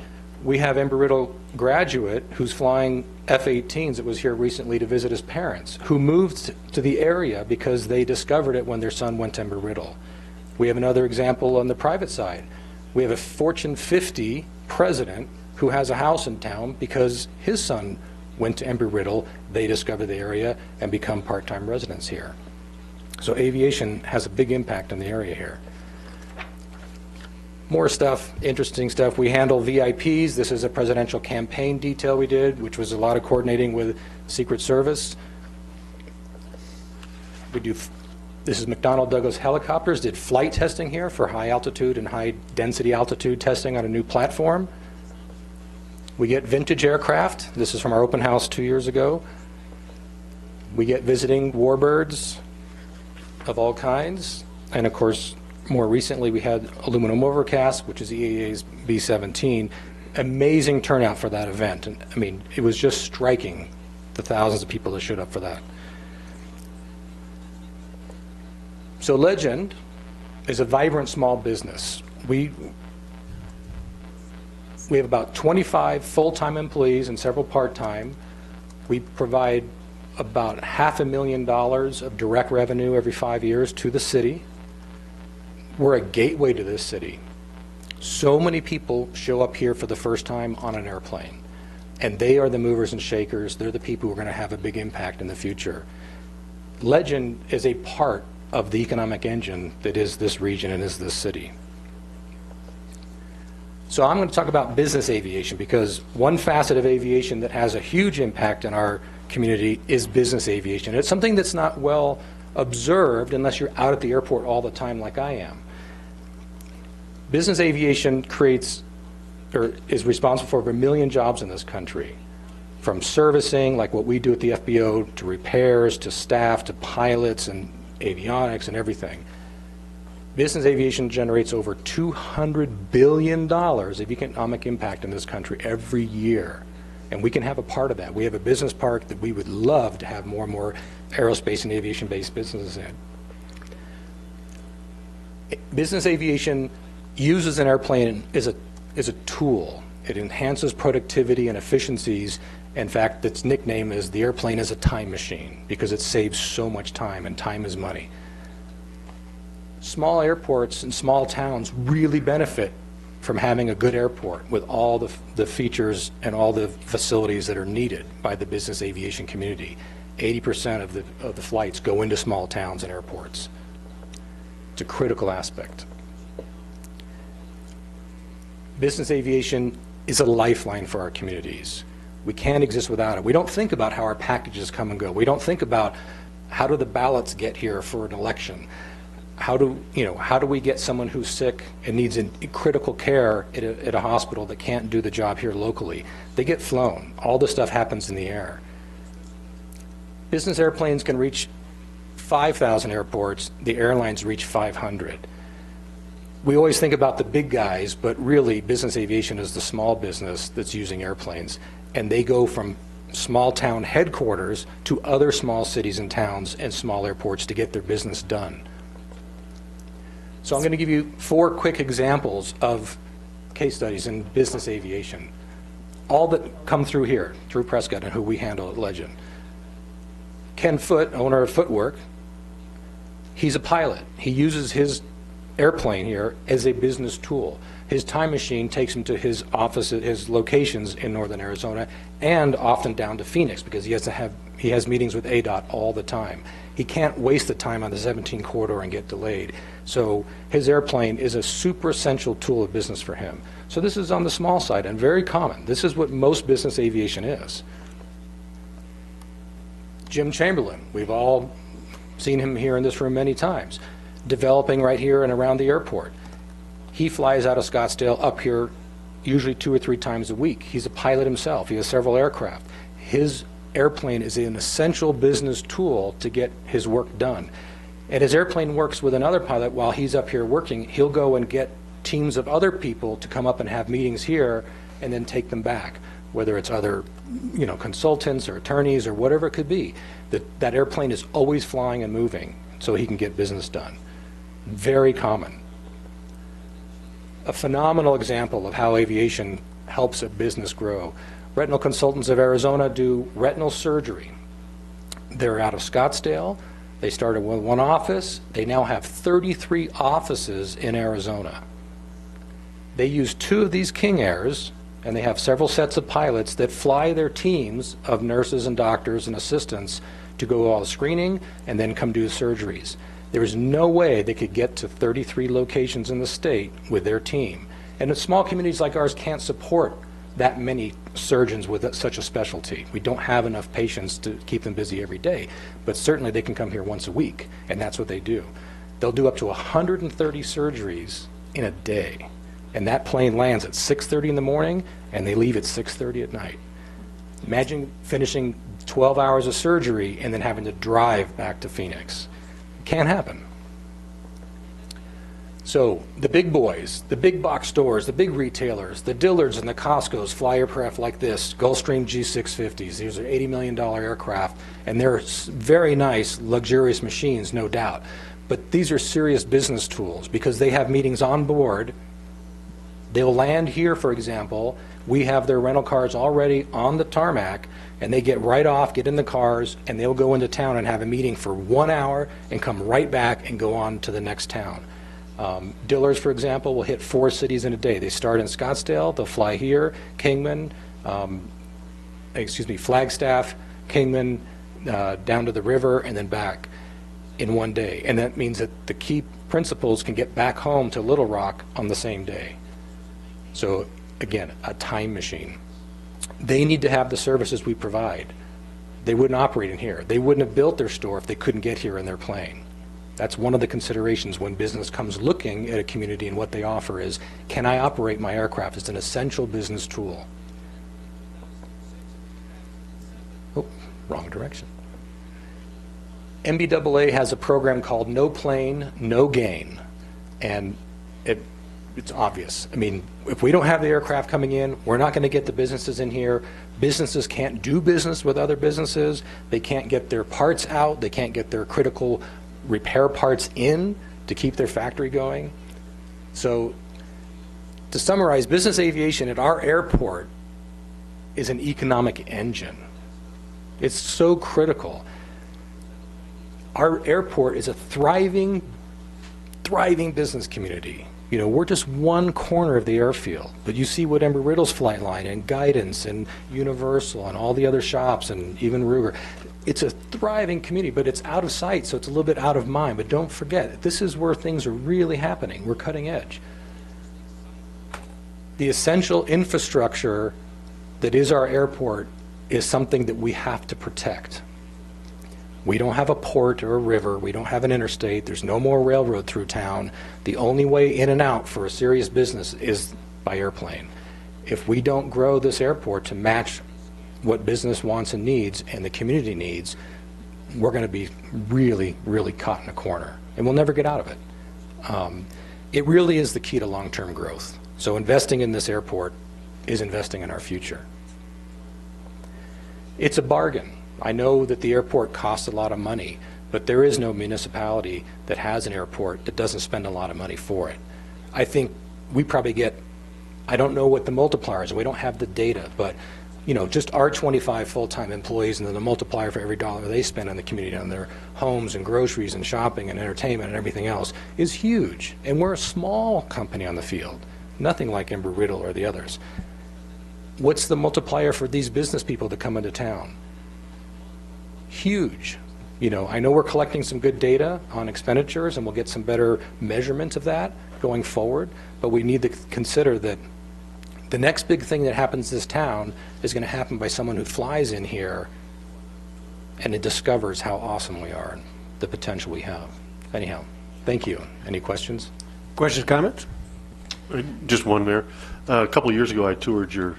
We have Embry-Riddle graduate who's flying F-18s that was here recently to visit his parents, who moved to the area because they discovered it when their son went to Embry-Riddle. We have another example on the private side. We have a Fortune 50 president who has a house in town because his son went to Embry-Riddle, they discovered the area, and become part-time residents here. So aviation has a big impact on the area here. More stuff, interesting stuff. We handle VIPs. This is a presidential campaign detail we did, which was a lot of coordinating with Secret Service. This is McDonnell Douglas Helicopters, did flight testing here for high altitude and high density altitude testing on a new platform. We get vintage aircraft. This is from our open house 2 years ago. We get visiting warbirds of all kinds. And of course, more recently, we had aluminum overcast, which is the EAA's B-17. Amazing turnout for that event. And I mean, it was just striking, the thousands of people that showed up for that. So Legend is a vibrant small business. We have about 25 full-time employees and several part-time. We provide about $500,000 of direct revenue every 5 years to the city. We're a gateway to this city. So many people show up here for the first time on an airplane, and they are the movers and shakers. They're the people who are going to have a big impact in the future. Legend is a part of the economic engine that is this region and is this city. So I'm going to talk about business aviation, because one facet of aviation that has a huge impact in our community is business aviation. It's something that's not well observed unless you're out at the airport all the time like I am. Business aviation creates, or is responsible for over 1 million jobs in this country, from servicing, like what we do at the FBO, to repairs, to staff, to pilots and avionics and everything. Business aviation generates over $200 billion of economic impact in this country every year. And we can have a part of that. We have a business park that we would love to have more and more aerospace and aviation-based businesses in. Business aviation uses an airplane as a tool. It enhances productivity and efficiencies. In fact, its nickname is the airplane is a time machine, because it saves so much time, and time is money. Small airports and small towns really benefit from having a good airport with all the features and all the facilities that are needed by the business aviation community. 80% of the flights go into small towns and airports. It's a critical aspect. Business aviation is a lifeline for our communities. We can't exist without it. We don't think about how our packages come and go. We don't think about how do the ballots get here for an election. How do we get someone who's sick and needs critical care at a hospital that can't do the job here locally? They get flown. All this stuff happens in the air. Business airplanes can reach 5,000 airports. The airlines reach 500. We always think about the big guys, but really business aviation is the small business that's using airplanes. And they go from small town headquarters to other small cities and towns and small airports to get their business done. So I'm going to give you 4 quick examples of case studies in business aviation, all that come through here, through Prescott and who we handle at Legend. Ken Foote, owner of Footwork, he's a pilot. He uses his airplane here as a business tool. His time machine takes him to his office at his locations in northern Arizona and often down to Phoenix because he has meetings with ADOT all the time. He can't waste the time on the 17 corridor and get delayed. So his airplane is a super essential tool of business for him. So this is on the small side and very common. This is what most business aviation is. Jim Chamberlain, we've all seen him here in this room many times, developing right here and around the airport. He flies out of Scottsdale up here usually 2 or 3 times a week. He's a pilot himself. He has several aircraft. His airplane is an essential business tool to get his work done. And his airplane works with another pilot while he's up here working. He'll go and get teams of other people to come up and have meetings here and then take them back, whether it's other consultants or attorneys or whatever it could be. That airplane is always flying and moving so he can get business done. Very common. A phenomenal example of how aviation helps a business grow. Retinal Consultants of Arizona do retinal surgery. They're out of Scottsdale. They started with 1 office. They now have 33 offices in Arizona. They use 2 of these King Airs, and they have several sets of pilots that fly their teams of nurses and doctors and assistants to go all the screening and then come do the surgeries. There is no way they could get to 33 locations in the state with their team. And small communities like ours can't support that many surgeons with such a specialty. We don't have enough patients to keep them busy every day, but certainly they can come here once a week, and that's what they do. They'll do up to 130 surgeries in a day, and that plane lands at 6:30 in the morning, and they leave at 6:30 at night. Imagine finishing 12 hours of surgery and then having to drive back to Phoenix. It can't happen. So the big boys, the big box stores, the big retailers, the Dillards and the Costcos fly aircraft like this, Gulfstream G650s. These are $80 million aircraft, and they're very nice, luxurious machines, no doubt. But these are serious business tools because they have meetings on board. They'll land here, for example. We have their rental cars already on the tarmac, and they get right off, get in the cars, and they'll go into town and have a meeting for 1 hour and come right back and go on to the next town. Dillards, for example, will hit 4 cities in a day. They start in Scottsdale, they'll fly here, Kingman, Flagstaff, Kingman, down to the river, and then back in 1 day. And that means that the key principals can get back home to Little Rock on the same day. So again, a time machine. They need to have the services we provide. They wouldn't operate in here. They wouldn't have built their store if they couldn't get here in their plane. That's one of the considerations when business comes looking at a community, and what they offer is, can I operate my aircraft? It's an essential business tool. Oh, wrong direction. MBAA has a program called No Plane, No Gain. And it's obvious. I mean, if we don't have the aircraft coming in, we're not going to get the businesses in here. Businesses can't do business with other businesses. They can't get their parts out. They can't get their critical repair parts in to keep their factory going. So to summarize, business aviation at our airport is an economic engine. It's so critical. Our airport is a thriving business community. We're just one corner of the airfield, but you see what Embry-Riddle's flight line and Guidance and Universal and all the other shops and even Ruger. It's a thriving community, but it's out of sight, so it's a little bit out of mind. But don't forget, this is where things are really happening. We're cutting edge. the essential infrastructure that is our airport is something that we have to protect. We don't have a port or a river. We don't have an interstate. There's no more railroad through town. The only way in and out for a serious business is by airplane. If we don't grow this airport to match what business wants and needs and the community needs, we're going to be really, really caught in a corner, and we'll never get out of it. It really is the key to long-term growth. So investing in this airport is investing in our future. It's a bargain. I know that the airport costs a lot of money, but there is no municipality that has an airport that doesn't spend a lot of money for it. I think we probably get, I don't know what the multipliers are, we don't have the data, but you know, just our 25 full-time employees and then the multiplier for every dollar they spend on the community, on their homes and groceries and shopping and entertainment and everything else is huge. And we're a small company on the field, nothing like Embry-Riddle or the others. What's the multiplier for these business people that come into town? Huge. You know, I know we're collecting some good data on expenditures and we'll get some better measurements of that going forward, but we need to consider that the next big thing that happens in this town is going to happen by someone who flies in here and it discovers how awesome we are and the potential we have. Anyhow, thank you. Any questions? Questions, comments? Just one, Mayor. A couple of years ago, I toured your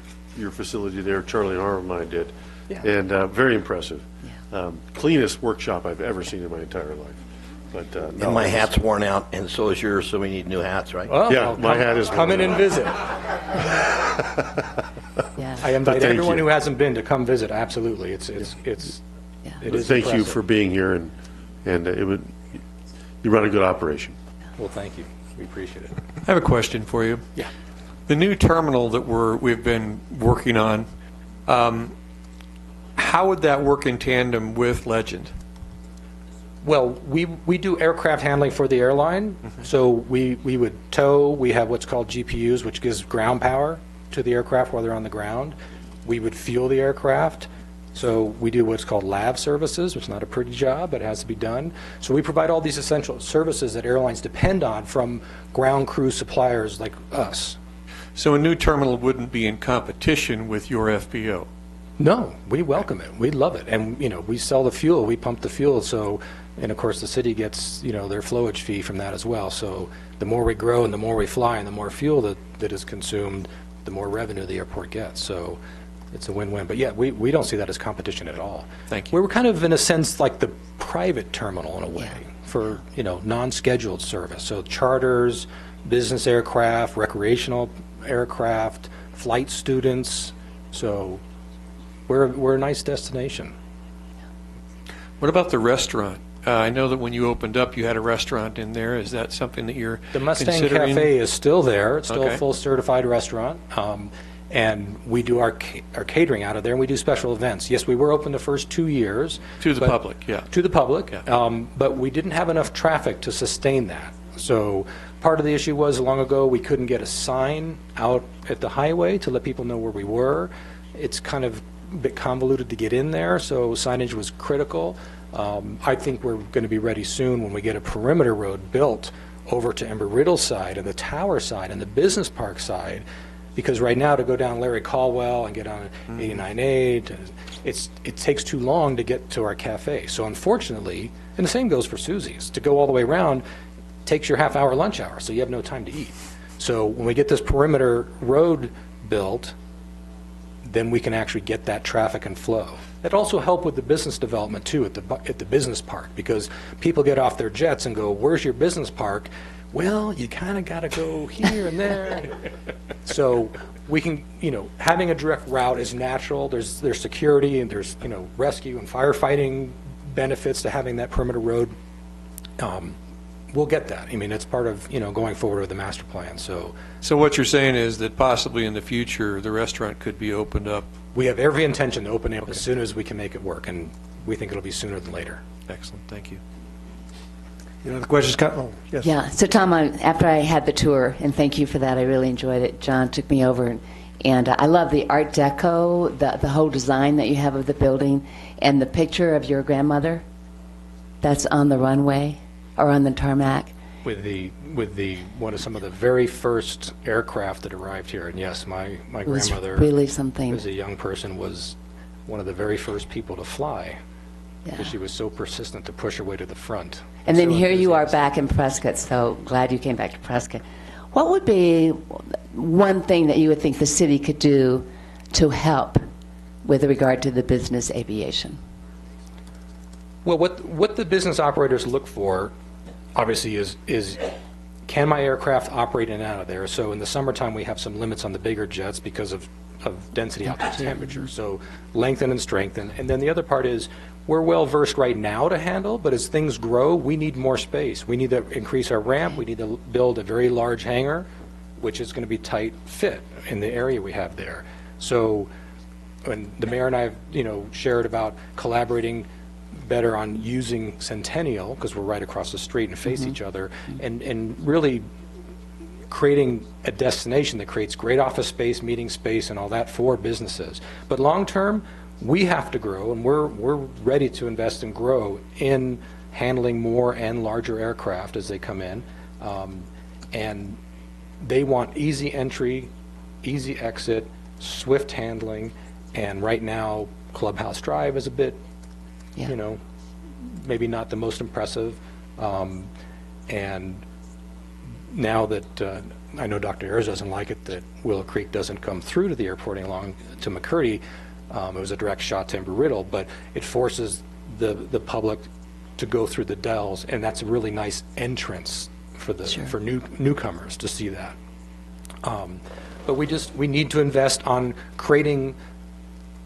facility there. Charlie and Arm and I did. Yeah. And very impressive. Cleanest workshop I've ever seen in my entire life. But no, And my hat's worn out, and so is yours, so we need new hats, right? Well, Yeah, my hat is come in worn and out. visit. Yeah. I invite thank everyone you. who hasn't been to come visit. Absolutely, it is thank you impressive. for being here, and you run a good operation. Well, thank you. We appreciate it. I have a question for you. Yeah. The new terminal that we've been working on, how would that work in tandem with Legend? Well, we do aircraft handling for the airline, so we would tow. We have what's called GPUs, which gives ground power to the aircraft while they're on the ground. We would fuel the aircraft, so we do what's called LAV services, which is not a pretty job, but it has to be done. So we provide all these essential services that airlines depend on from ground crew suppliers like us. So a new terminal wouldn't be in competition with your FBO? No, we welcome it. We love it. And, you know, we sell the fuel, we pump the fuel, so, and of course the city gets, you know, their flowage fee from that as well. So the more we grow and the more we fly and the more fuel that is consumed, the more revenue the airport gets. So it's a win-win. But yeah, we don't see that as competition at all. Thank you. We were kind of, in a sense, like the private terminal in a way for, you know, non-scheduled service. So charters, business aircraft, recreational aircraft, flight students. So we're a nice destination. What about the restaurant? I know that when you opened up, you had a restaurant in there. Is that something that you're The Mustang considering? Cafe is still there. It's still Okay. a full certified restaurant. And we do our catering out of there, and we do special events. Yes, we were open the first 2 years. To the but- public, yeah. To the public. Yeah. But we didn't have enough traffic to sustain that. So part of the issue was long ago, we couldn't get a sign out at the highway to let people know where we were. It's kind of a bit convoluted to get in there, so signage was critical. I think we're going to be ready soon when we get a perimeter road built over to Embry-Riddle side and the tower side and the business park side, because right now to go down Larry Caldwell and get on 89A, it takes too long to get to our cafe. So unfortunately, and the same goes for Susie's, to go all the way around takes your half-hour lunch hour, so you have no time to eat. So when we get this perimeter road built, then we can actually get that traffic and flow. It also helped with the business development too at the business park, because people get off their jets and go, "Where's your business park?" Well, you kind of got to go here and there. So we can, you know, having a direct route is natural. There's security and there's, you know, rescue and firefighting benefits to having that perimeter road. We'll get that. I mean, it's part of, you know, going forward with the master plan. So what you're saying is that possibly in the future, the restaurant could be opened up? we have every intention to open it as soon as we can make it work, and we think it'll be sooner than later. Excellent, thank you. Any other questions? Oh, yes. Yeah, so Tom, after I had the tour, and thank you for that, I really enjoyed it. John took me over, and I love the Art Deco, the whole design that you have of the building, and the picture of your grandmother that's on the runway or on the tarmac. one of some of the very first aircraft that arrived here. And yes, my It was grandmother, really something. as a young person, was one of the very first people to fly, because Yeah. she was so persistent to push her way to the front. And then So here you are enthusiastic. back in Prescott, so glad you came back to Prescott. What would be one thing that you would think the city could do to help with regard to the business aviation? Well, what the business operators look for, obviously, is can my aircraft operate in and out of there? So in the summertime, we have some limits on the bigger jets because of density out to temperature. So lengthen and strengthen. And then the other part is we're well versed right now to handle, but as things grow, we need more space. We need to increase our ramp. We need to build a very large hangar, which is going to be tight fit in the area we have there. So when the mayor and I have, shared about collaborating better on using Centennial, because we're right across the street and face each other, and really creating a destination that creates great office space, meeting space, and all that for businesses. But long term, we have to grow, and we're ready to invest and grow in handling more and larger aircraft as they come in. And they want easy entry, easy exit, swift handling, and right now Clubhouse Drive is a bit, Yeah. maybe not the most impressive. And now that I know Dr. Ayers doesn't like it that Willow Creek doesn't come through to the airport any longer to McCurdy, it was a direct shot to Embry-Riddle, but it forces the public to go through the Dells, and that's a really nice entrance for for newcomers to see that. But we need to invest on creating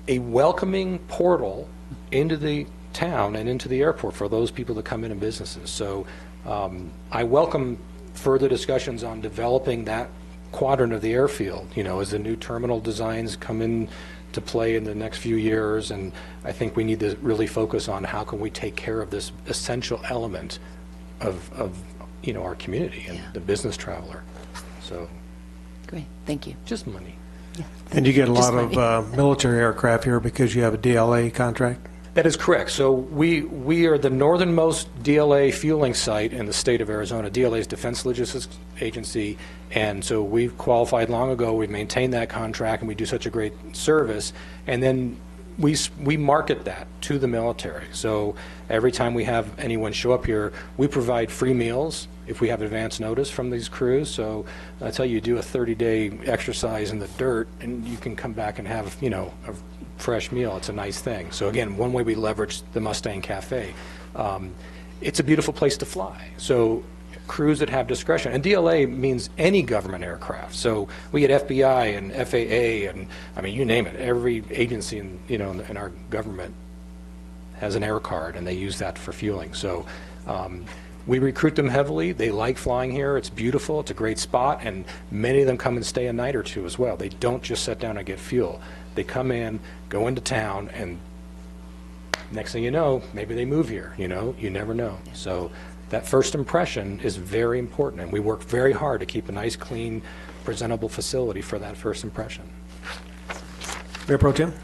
a welcoming portal into the town and into the airport for those people that come in and businesses. So I welcome further discussions on developing that quadrant of the airfield, as the new terminal designs come in to play in the next few years. And I think we need to really focus on how can we take care of this essential element of our community and the business traveler. So Great, thank you. just money. And you get a Just lot of military aircraft here because you have a DLA contract? That is correct. So we are the northernmost DLA fueling site in the state of Arizona. DLA is Defense Logistics Agency, and so we've qualified long ago. We've maintained that contract, and we do such a great service. And then we market that to the military. So every time we have anyone show up here, we provide free meals if we have advance notice from these crews. So I tell you, do a 30-day exercise in the dirt, and you can come back and have, a fresh meal. It's a nice thing. So again, one way we leverage the Mustang Cafe. It's a beautiful place to fly. So crews that have discretion, and DLA means any government aircraft. So we get FBI and FAA, and I mean, you name it. Every agency in our government has an air card, and they use that for fueling. So we recruit them heavily. They like flying here. It's beautiful. It's a great spot, and many of them come and stay a night or two as well. They don't just sit down and get fuel. They come in, go into town, and next thing you know, maybe they move here. You never know. So that first impression is very important, and we work very hard to keep a nice, clean, presentable facility for that first impression. Mayor Pro Tem?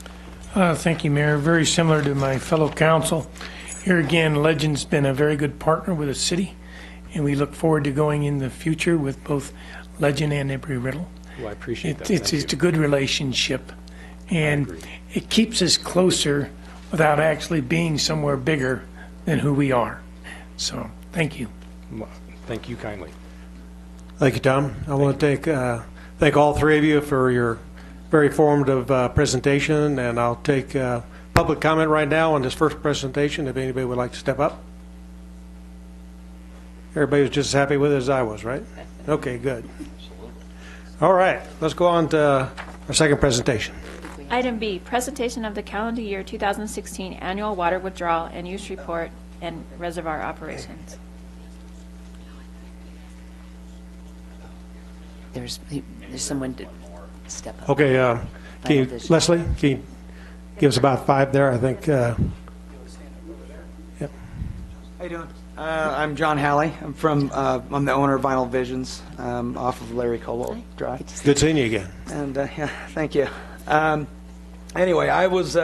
Thank you, Mayor. Very similar to my fellow council. Here again, Legend's been a very good partner with the city, and we look forward to going in the future with both Legend and Embry-Riddle. Well, I appreciate that. It's Thank a good relationship, and agree. it keeps us closer without actually being somewhere bigger than who we are. So, thank you. Well, thank you kindly. Thank you, Tom. I want to thank all three of you for your very formative presentation, and I'll take public comment right now on this first presentation, if anybody would like to step up. Everybody was just as happy with it as I was, right? Okay, good. All right, let's go on to our second presentation. Item B, presentation of the calendar year 2016 annual water withdrawal and use report and reservoir operations. There's someone to step up. Okay, Leslie, can you give us about 5 there, I think. Yep. How you doing? I'm John Halley. I'm the owner of Vinyl Visions off of Larry Caldwell Drive. Good seeing you again. And yeah, thank you. anyway, I was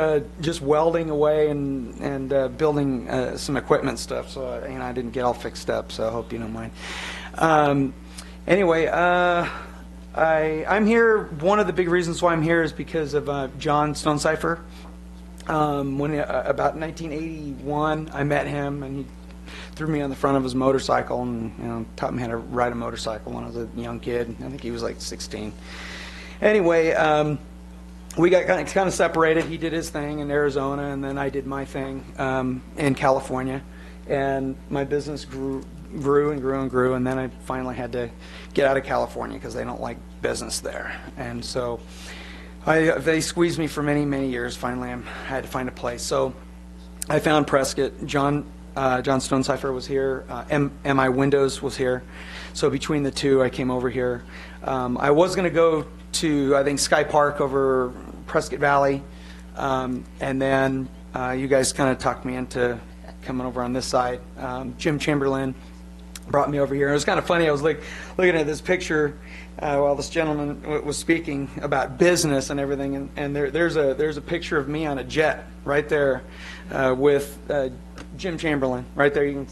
just welding away and building some equipment stuff, so I didn't get all fixed up, so I hope you don't mind. Anyway, I'm here. One of the big reasons why I'm here is because of John Stonecipher. About 1981, I met him, and he threw me on the front of his motorcycle and taught me how to ride a motorcycle when I was a young kid. I think he was like 16. Anyway, we got kind of separated. He did his thing in Arizona, and then I did my thing in California. And my business grew and grew and grew, and then I finally had to get out of California because they don't like business there. And so they squeezed me for many, many years. Finally, I had to find a place. So I found Prescott. John Stonecipher was here. MI Windows was here. So between the two, I came over here. I was going to go to, I think, Sky Park over Prescott Valley, and then you guys kind of talked me into coming over on this side. Jim Chamberlain brought me over here. It was kind of funny. I was looking at this picture while this gentleman was speaking about business and everything, and there's a picture of me on a jet right there with Jim Chamberlain right there. You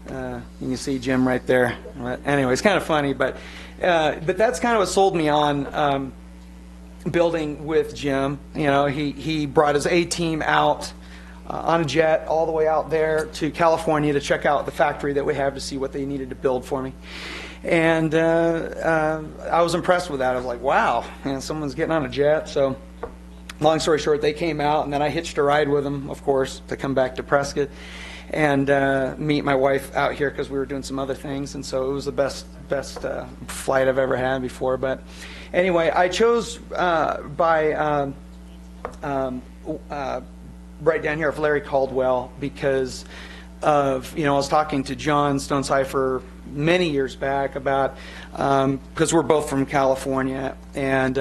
can see Jim right there. But anyway, it's kind of funny, but that's kind of what sold me on building with Jim. He brought his A team out on a jet all the way out there to California to check out the factory that we have to see what they needed to build for me. And I was impressed with that. I was like, wow, someone's getting on a jet. So long story short, they came out, and then I hitched a ride with them, of course, to come back to Prescott and meet my wife out here because we were doing some other things. And so it was the best flight I've ever had before. But anyway, I chose right down here of Larry Caldwell because of, I was talking to John Stonecipher many years back about, because we're both from California, and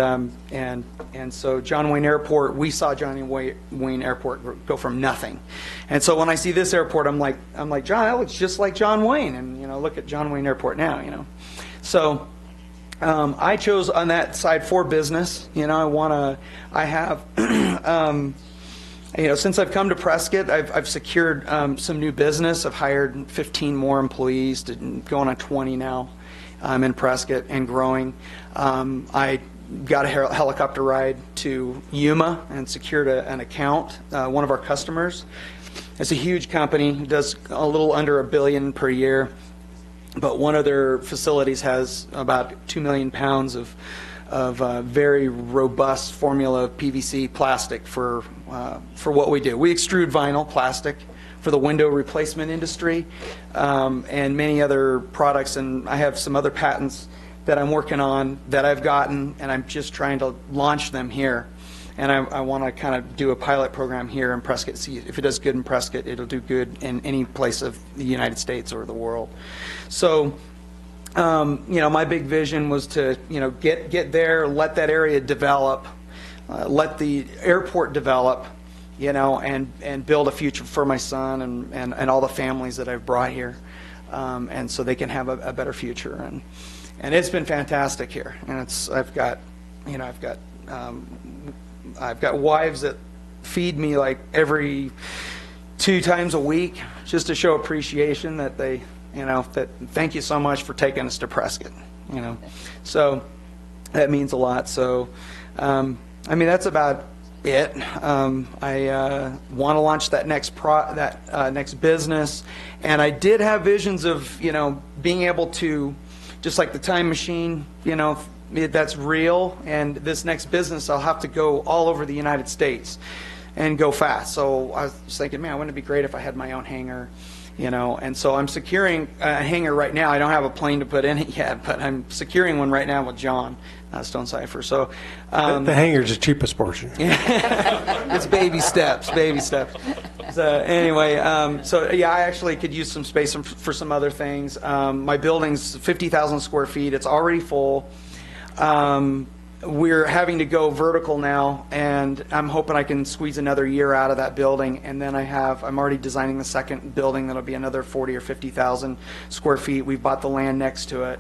so John Wayne Airport, we saw John Wayne Airport go from nothing. And so when I see this airport, I'm like, John, that looks just like John Wayne, and look at John Wayne Airport now, So I chose on that side for business. Since I've come to Prescott, I've secured some new business. I've hired 15 more employees, going on 20 now. I'm in Prescott and growing. I got a helicopter ride to Yuma and secured an account. One of our customers, it's a huge company, does a little under $1 billion per year, but one of their facilities has about 2 million pounds of very robust formula PVC plastic for what we do. We extrude vinyl plastic for the window replacement industry and many other products, and I have some other patents that I'm working on that I've gotten, and I'm just trying to launch them here. And I want to kind of do a pilot program here in Prescott. See if it does good in Prescott, it'll do good in any place of the United States or the world. So my big vision was to, get there, let that area develop, let the airport develop, and build a future for my son and all the families that I've brought here, and so they can have a better future. And it's been fantastic here. And I've got wives that feed me like every 2 times a week just to show appreciation that they. That thank you so much for taking us to Prescott. So that means a lot. So, that's about it. I want to launch that next business, and I did have visions of being able to, just like the time machine, that's real. And this next business, I'll have to go all over the United States and go fast. So I was thinking, man, wouldn't it be great if I had my own hangar? And so I'm securing a hangar right now. I don't have a plane to put in it yet, but I'm securing one right now with John Stonecipher. So the hangar's the cheapest portion. It's baby steps. So anyway, I actually could use some space for some other things. My building's 50,000 square feet. It's already full. We're having to go vertical now, and I'm hoping I can squeeze another year out of that building. And then I'm already designing the second building that'll be another 40 or 50,000 square feet. We've bought the land next to it,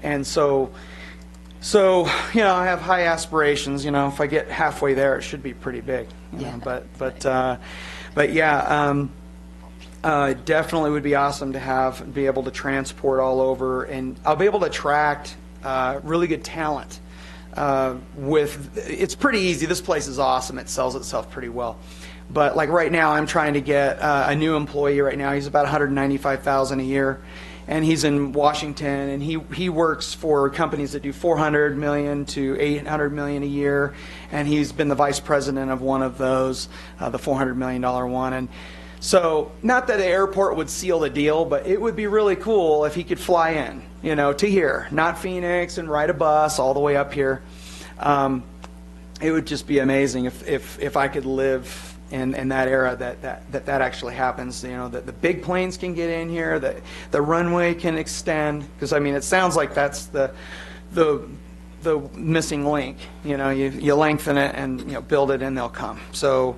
and so So, I have high aspirations. If I get halfway there, it should be pretty big. Yeah. But yeah, definitely would be awesome to be able to transport all over, and I'll be able to attract really good talent. It's pretty easy. This place is awesome. It sells itself pretty well. But like right now, I'm trying to get a new employee right now. He's about $195,000 a year. And he's in Washington, and he works for companies that do $400 million to $800 million a year, and he's been the vice president of one of those, the $400 million one. And so, not that the airport would seal the deal, but it would be really cool if he could fly in, to here, not Phoenix, and ride a bus all the way up here. It would just be amazing if I could live in that era that actually happens. That the big planes can get in here, that the runway can extend, because it sounds like that's the missing link. You lengthen it and build it and they'll come. So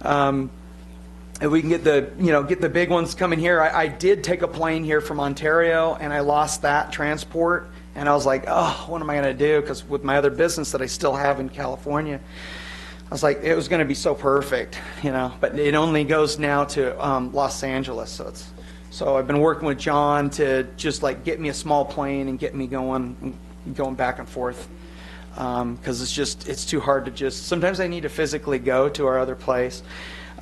if we can get the big ones coming here. I did take a plane here from Ontario, and I lost that transport, and I was like, oh, what am I going to do? Because with my other business that I still have in California, I was like, it was going to be so perfect, but it only goes now to Los Angeles. So I've been working with John to just get me a small plane and get me going back and forth, because it's too hard to sometimes I need to physically go to our other place.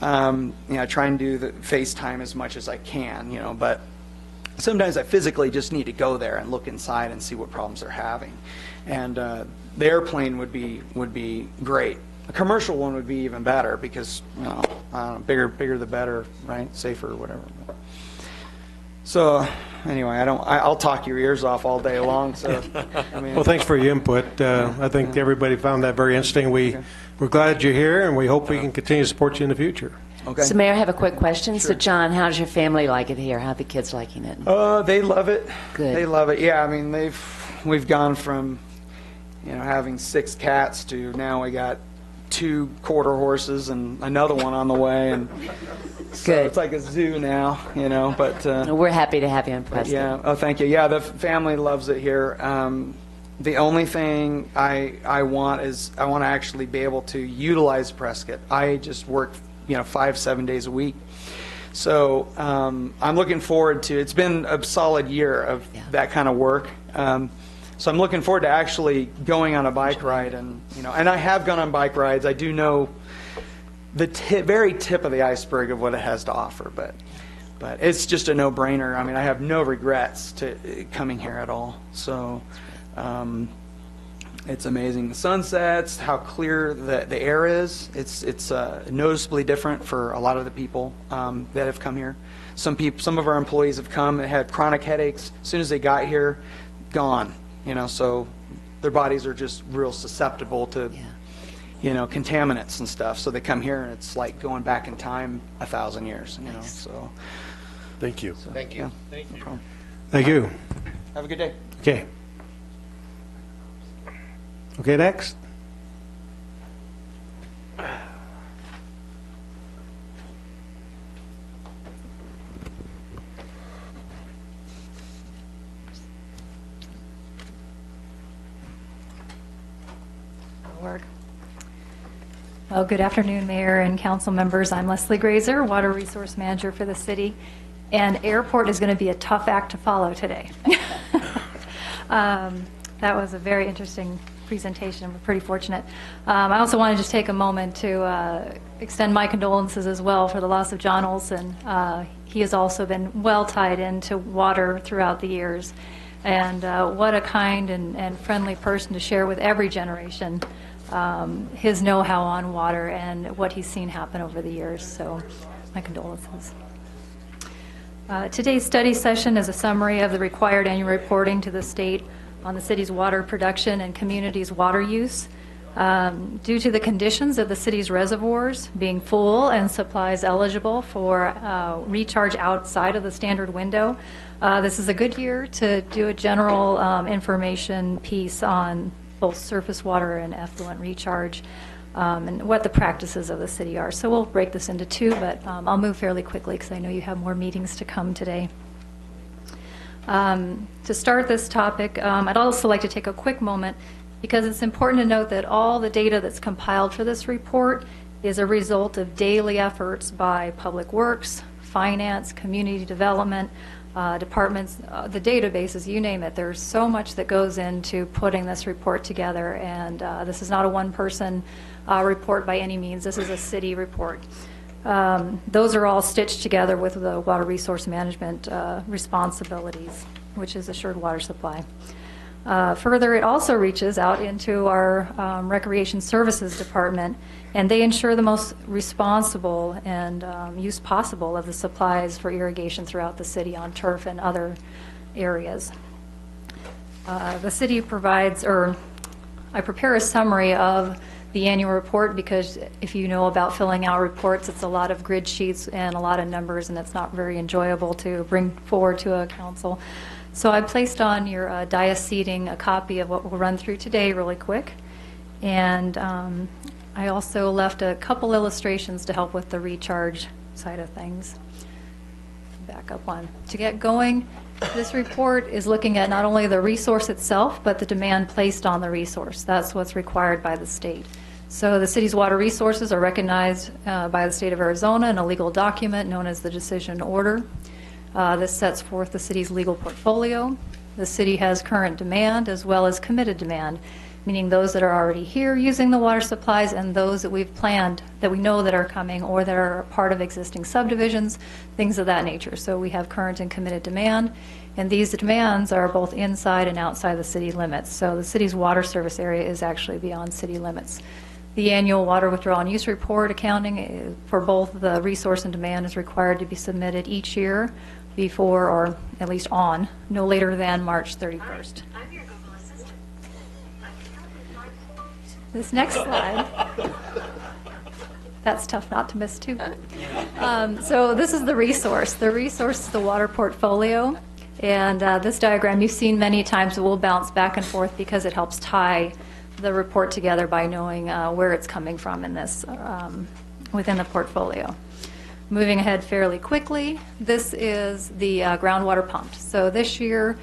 I try and do the FaceTime as much as I can, but sometimes I physically just need to go there and look inside and see what problems they're having. And the airplane would be great. A commercial one would be even better, because I don't know, bigger the better, right? Safer or whatever. So anyway, I'll talk your ears off all day long. So well, thanks for your input. I think everybody found that very interesting. We're glad you're here, and we hope we can continue to support you in the future. Okay. So, Mayor, I have a quick question. Sure. So, John, how does your family like it here? How are the kids liking it? They love it. Good. They love it. Yeah, we've gone from having 6 cats to now we got 2 quarter horses and another one on the way, and so Good. it's like a zoo now, but We're happy to have you in Preston. yeah. Oh, thank you. Yeah, the family loves it here. The only thing I want is I want to actually be able to utilize Prescott. I just work 5-7 days a week, so I'm looking forward to. It's been a solid year of that kind of work. So I'm looking forward to actually going on a bike ride, and and I have gone on bike rides. I do know the very tip of the iceberg of what it has to offer, but it's just a no-brainer. I have no regrets to coming here at all. So it's amazing. The sunsets, how clear the air is. It's noticeably different for a lot of the people that have come here. Some of our employees have come and had chronic headaches. As soon as they got here, gone. So their bodies are just real susceptible to, contaminants and stuff. So they come here, and it's like going back in time 1,000 years. So. Thank you. Thank you. No problem. Thank you. Have a good day. Okay. Okay, next. Well, good afternoon, Mayor and council members. I'm Leslie Grazer, Water Resource Manager for the city, and airport is going to be a tough act to follow today. That was a very interesting presentation. We're pretty fortunate. I also want to just take a moment to extend my condolences as well for the loss of John Olson. He has also been well tied into water throughout the years, and what a kind and friendly person to share with every generation his know-how on water and what he's seen happen over the years. So my condolences. Today's study session is a summary of the required annual reporting to the state on the city's water production and community's water use. Due to the conditions of the city's reservoirs being full and supplies eligible for recharge outside of the standard window, this is a good year to do a general information piece on both surface water and effluent recharge, and what the practices of the city are. So we'll break this into 2, but I'll move fairly quickly because I know you have more meetings to come today. To start this topic, I'd also like to take a quick moment because it's important to note that all the data that's compiled for this report is a result of daily efforts by Public Works, Finance, Community Development, departments, the databases, you name it. There's so much that goes into putting this report together, and this is not a one-person report by any means. This is a city report. Those are all stitched together with the water resource management responsibilities, which is assured water supply. Further, it also reaches out into our Recreation Services Department, and they ensure the most responsible and use possible of the supplies for irrigation throughout the city on turf and other areas. The city provides, or I prepare a summary of the annual report, because if you know about filling out reports, it's a lot of grid sheets and a lot of numbers, and it's not very enjoyable to bring forward to a council. So I placed on your dais seating a copy of what we'll run through today really quick. And I also left a couple illustrations to help with the recharge side of things. Back up one. To get going, this report is looking at not only the resource itself, but the demand placed on the resource. That's what's required by the state. So the city's water resources are recognized by the state of Arizona in a legal document known as the decision order. This sets forth the city's legal portfolio. The city has current demand as well as committed demand, meaning those that are already here using the water supplies and those that we've planned, that we know that are coming or that are part of existing subdivisions, things of that nature. So we have current and committed demand, and these demands are both inside and outside the city limits. So the city's water service area is actually beyond city limits. The annual water withdrawal and use report accounting for both the resource and demand is required to be submitted each year before, or at least on, no later than March 31st. I'm your Google Assistant. This next slide, that's tough not to miss too. So this is the resource. The resource is the water portfolio. And this diagram you've seen many times. We'll bounce back and forth because it helps tie the report together by knowing where it's coming from in this, within the portfolio. Moving ahead fairly quickly, this is the groundwater pumped. So this year,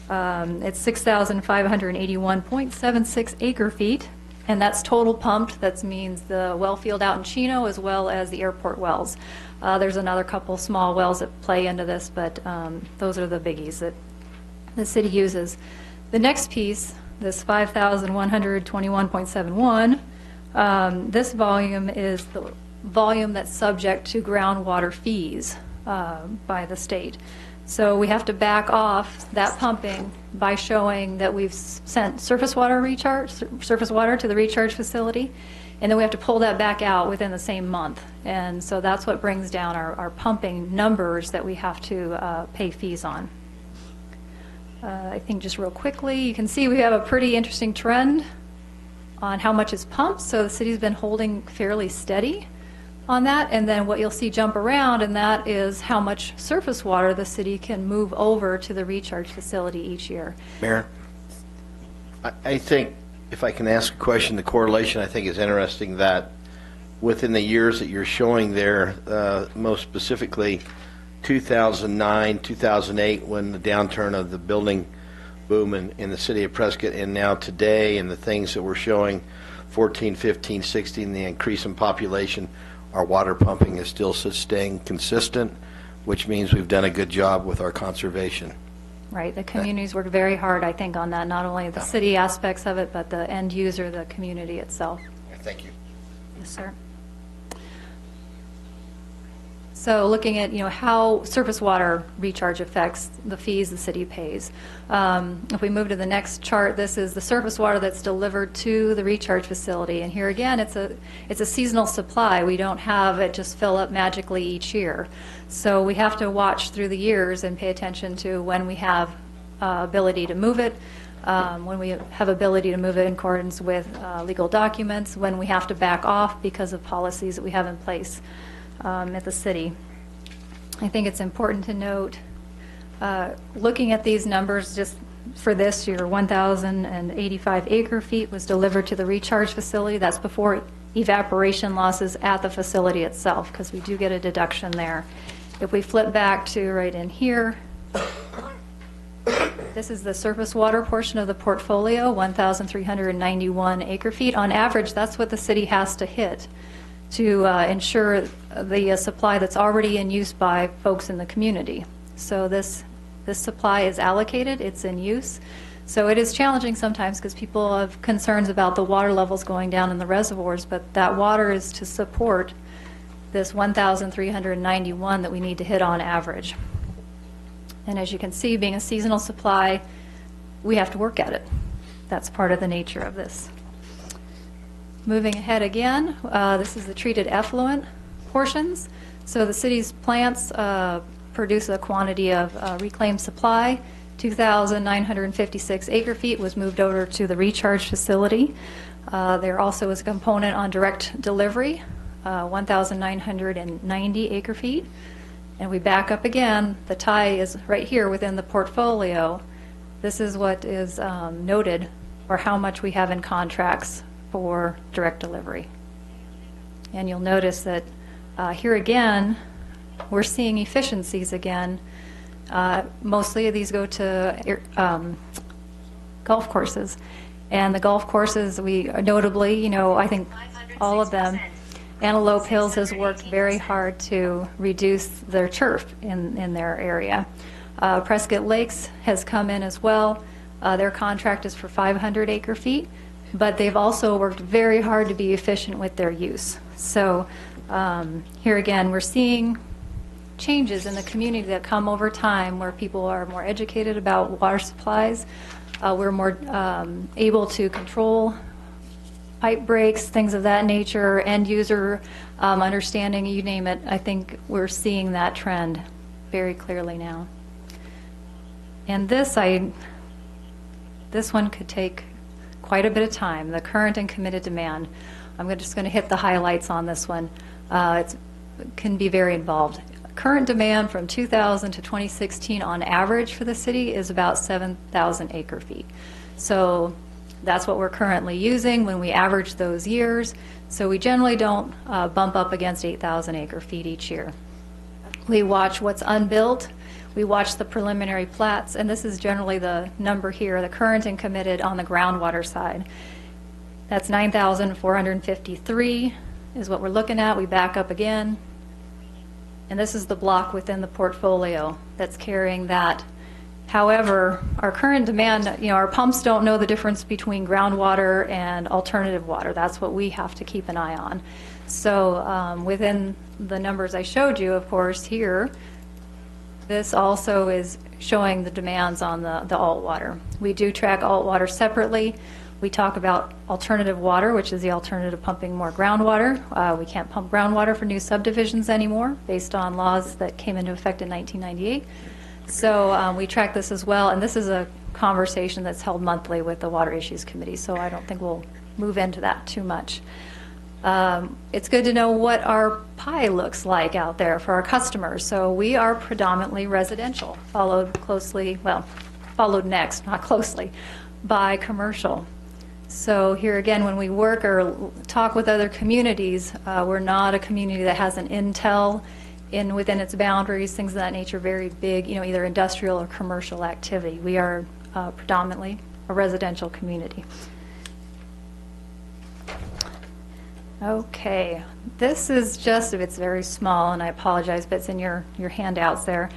it's 6,581.76 acre feet, and that's total pumped. That means the well field out in Chino as well as the airport wells. There's another couple small wells that play into this, but those are the biggies that the city uses. The next piece, this 5,121.71, this volume is the volume that's subject to groundwater fees by the state. So we have to back off that pumping by showing that we've sent surface water to the recharge facility, and then we have to pull that back out within the same month. And so that's what brings down our pumping numbers that we have to pay fees on. I think just real quickly, you can see we have a pretty interesting trend on how much is pumped. So the city's been holding fairly steady on that, and then what you'll see jump around, and that is how much surface water the city can move over to the recharge facility each year. Mayor, I think, if I can ask a question, the correlation I think is interesting, that within the years that you're showing there, most specifically 2009, 2008, when the downturn of the building boom in the city of Prescott, and now today, and the things that we're showing 14, 15, 16, the increase in population, our water pumping is still staying consistent, which means we've done a good job with our conservation. Right. The communities work very hard, I think, on that, not only the city aspects of it, but the end user, the community itself. Thank you. Yes, sir. So looking at, how surface water recharge affects the fees the city pays. If we move to the next chart, this is the surface water that's delivered to the recharge facility. And here again, it's a seasonal supply. We don't have it just fill up magically each year. So we have to watch through the years and pay attention to when we have ability to move it, when we have ability to move it in accordance with legal documents, when we have to back off because of policies that we have in place at the city. I think it's important to note, looking at these numbers just for this year, 1,085 acre feet was delivered to the recharge facility. That's before evaporation losses at the facility itself, because we do get a deduction there. If we flip back to right in here, This is the surface water portion of the portfolio, 1,391 acre-feet. On average, that's what the city has to hit to ensure the supply that's already in use by folks in the community. So this supply is allocated, it's in use. So it is challenging sometimes because people have concerns about the water levels going down in the reservoirs, but that water is to support this 1,391 that we need to hit on average. And as you can see, being a seasonal supply, we have to work at it. That's part of the nature of this. Moving ahead again, this is the treated effluent portions. So the city's plants produce a quantity of reclaimed supply. 2,956 acre-feet was moved over to the recharge facility. There also is a component on direct delivery, 1,990 acre-feet. And we back up again, the tie is right here within the portfolio. This is what is noted, or how much we have in contracts for direct delivery. And you'll notice that here again, we're seeing efficiencies again. Mostly these go to golf courses. And the golf courses, we notably, I think all of them, Antelope Hills has worked very hard to reduce their turf in their area. Prescott Lakes has come in as well. Their contract is for 500 acre-feet, but they've also worked very hard to be efficient with their use. So here again, we're seeing changes in the community that come over time where people are more educated about water supplies. We're more able to control pipe breaks, things of that nature, end user understanding, you name it. I think we're seeing that trend very clearly now. And this one could take quite a bit of time, the current and committed demand. I'm just going to hit the highlights on this one. It can be very involved. Current demand from 2000 to 2016 on average for the city is about 7,000 acre-feet. So that's what we're currently using when we average those years. So we generally don't bump up against 8,000 acre-feet each year. We watch what's unbuilt. We watch the preliminary plats, and this is generally the number here, the current and committed on the groundwater side. That's 9,453 is what we're looking at. We back up again. And this is the block within the portfolio that's carrying that. However, our current demand, our pumps don't know the difference between groundwater and alternative water. That's what we have to keep an eye on. So within the numbers I showed you, of course, here, this also is showing the demands on the alt water. We do track alt water separately. We talk about alternative water, which is the alternative pumping more groundwater. We can't pump groundwater for new subdivisions anymore based on laws that came into effect in 1998. So we track this as well, and this is a conversation that's held monthly with the Water Issues Committee, so I don't think we'll move into that too much. It's good to know what our pie looks like out there for our customers. So we are predominantly residential, followed next, not closely, by commercial. So here again, when we work or talk with other communities, we're not a community that has an Intel within its boundaries, things of that nature, very big, either industrial or commercial activity. We are predominantly a residential community. Okay, this is it's very small, and I apologize, but it's in your handouts there.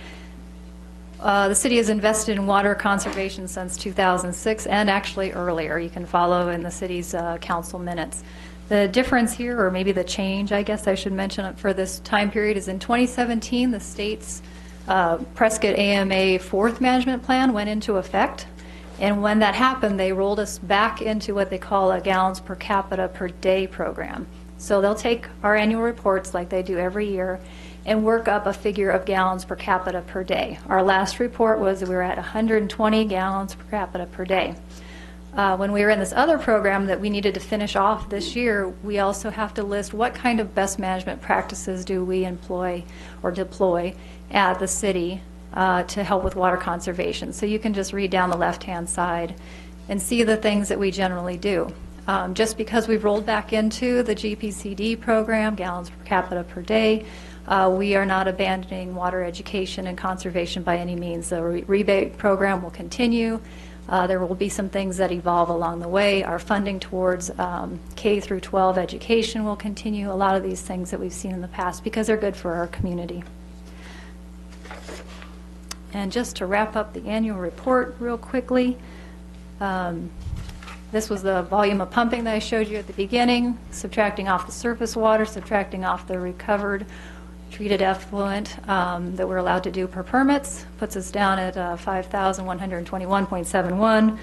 The city has invested in water conservation since 2006 and actually earlier. You can follow in the city's council minutes. The difference here, or maybe the change, I guess I should mention for this time period, is in 2017, the state's Prescott AMA fourth management plan went into effect. And when that happened, they rolled us back into what they call a gallons per capita per day program. So they'll take our annual reports like they do every year and work up a figure of gallons per capita per day. Our last report was that we were at 120 gallons per capita per day. When we were in this other program that we needed to finish off this year, we also have to list what kind of best management practices do we employ or deploy at the city to help with water conservation. So you can just read down the left-hand side and see the things that we generally do. Just because we've rolled back into the GPCD program, gallons per capita per day, We are not abandoning water education and conservation by any means. The rebate program will continue. There will be some things that evolve along the way. Our funding towards K through 12 education will continue. A lot of these things that we've seen in the past because they're good for our community. And just to wrap up the annual report real quickly, this was the volume of pumping that I showed you at the beginning, subtracting off the surface water, subtracting off the recovered treated effluent that we're allowed to do per permits, puts us down at 5,121.71,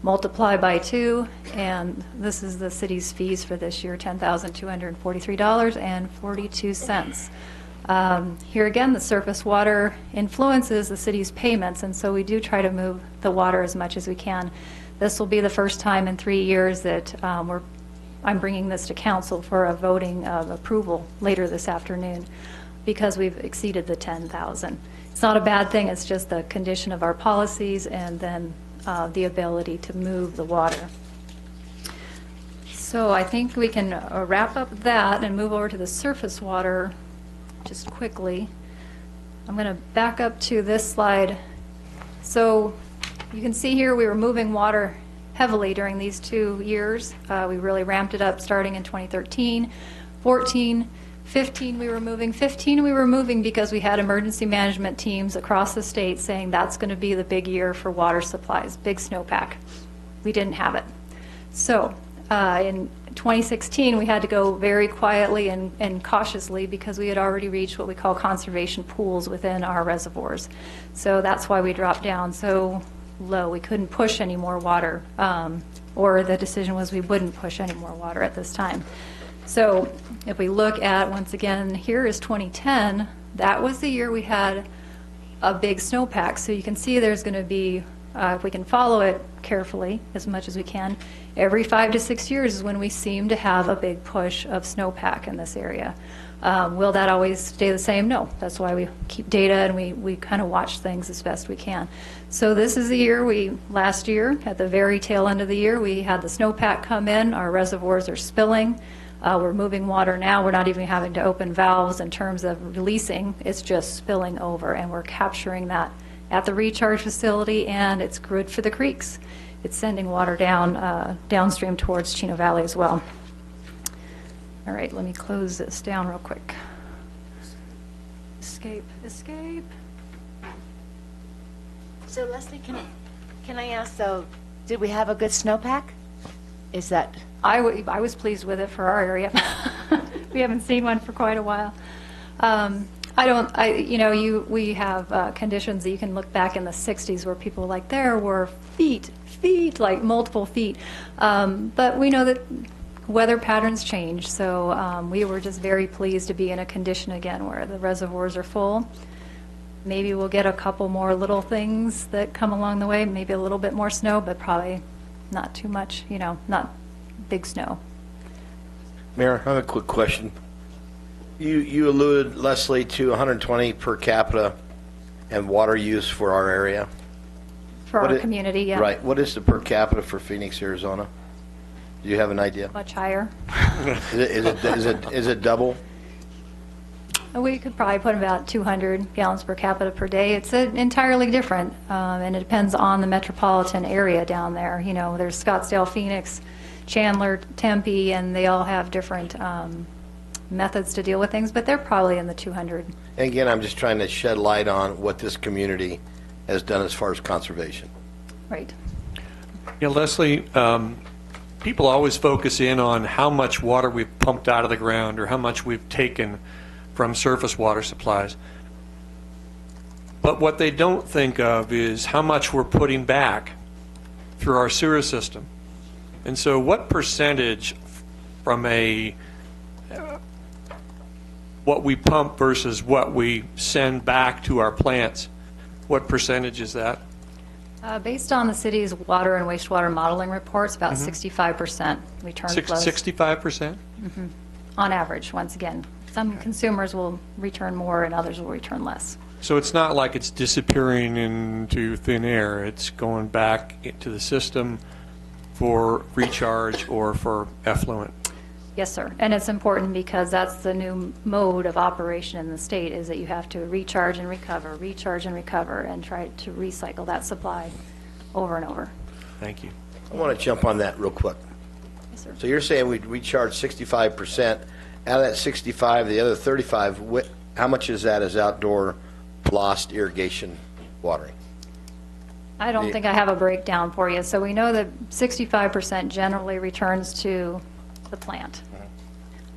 multiply by 2, and this is the city's fees for this year, $10,243.42. Here again, the surface water influences the city's payments, and so we do try to move the water as much as we can. This will be the first time in 3 years that I'm bringing this to council for a voting of approval later this afternoon, because we've exceeded the 10,000. It's not a bad thing, it's just the condition of our policies and then the ability to move the water. So I think we can wrap up that and move over to the surface water just quickly. I'm going to back up to this slide. So you can see here we were moving water heavily during these 2 years. We really ramped it up starting in 2013, 14, 15 we were moving. 15 we were moving because we had emergency management teams across the state saying that's going to be the big year for water supplies, big snowpack. We didn't have it. So in 2016 we had to go very quietly and cautiously because we had already reached what we call conservation pools within our reservoirs. So that's why we dropped down so low. We couldn't push any more water, or the decision was we wouldn't push any more water at this time. So if we look at, once again, here is 2010, that was the year we had a big snowpack. So you can see there's going to be, if we can follow it carefully as much as we can, every 5 to 6 years is when we seem to have a big push of snowpack in this area. Will that always stay the same? No. That's why we keep data and we kind of watch things as best we can. So this is the year last year, at the very tail end of the year, we had the snowpack come in. Our reservoirs are spilling. We're moving water now. We're not even having to open valves in terms of releasing. It's just spilling over, and we're capturing that at the recharge facility, and it's good for the creeks. It's sending water down downstream towards Chino Valley as well. All right, let me close this down real quick. Escape. So Leslie, can I ask though, did we have a good snowpack? Is that? I was pleased with it for our area. We haven't seen one for quite a while. We have conditions that you can look back in the 60s where people were like, there were feet, like multiple feet. But we know that weather patterns change, so we were just very pleased to be in a condition again where the reservoirs are full. Maybe we'll get a couple more little things that come along the way, maybe a little bit more snow, but probably not too much, not big snow. Mayor, I have a quick question. You alluded, Leslie, to 120 per capita and water use for our area. For our community, yeah. Right. What is the per capita for Phoenix, Arizona? Do you have an idea? Much higher. Is it double? We could probably put about 200 gallons per capita per day. It's entirely different, and it depends on the metropolitan area down there. There's Scottsdale, Phoenix, Chandler, Tempe, and they all have different methods to deal with things, but they're probably in the 200. And again, I'm just trying to shed light on what this community has done as far as conservation. Right. Yeah, Leslie, people always focus in on how much water we've pumped out of the ground or how much we've taken from surface water supplies. But what they don't think of is how much we're putting back through our sewer system. And so what percentage from what we pump versus what we send back to our plants, what percentage is that? Based on the city's water and wastewater modeling reports, about 65% return flows. 65%? Mm-hmm. On average, once again. Some consumers will return more and others will return less. So it's not like it's disappearing into thin air. It's going back into the system for recharge or for effluent. Yes, sir. And it's important because that's the new mode of operation in the state, is that you have to recharge and recover, and try to recycle that supply over and over. Thank you. I want to jump on that real quick. Yes, sir. So you're saying we charge 65%. Out of that 65, the other 35, how much is that as outdoor lost irrigation watering? I don't think I have a breakdown for you. So we know that 65% generally returns to the plant.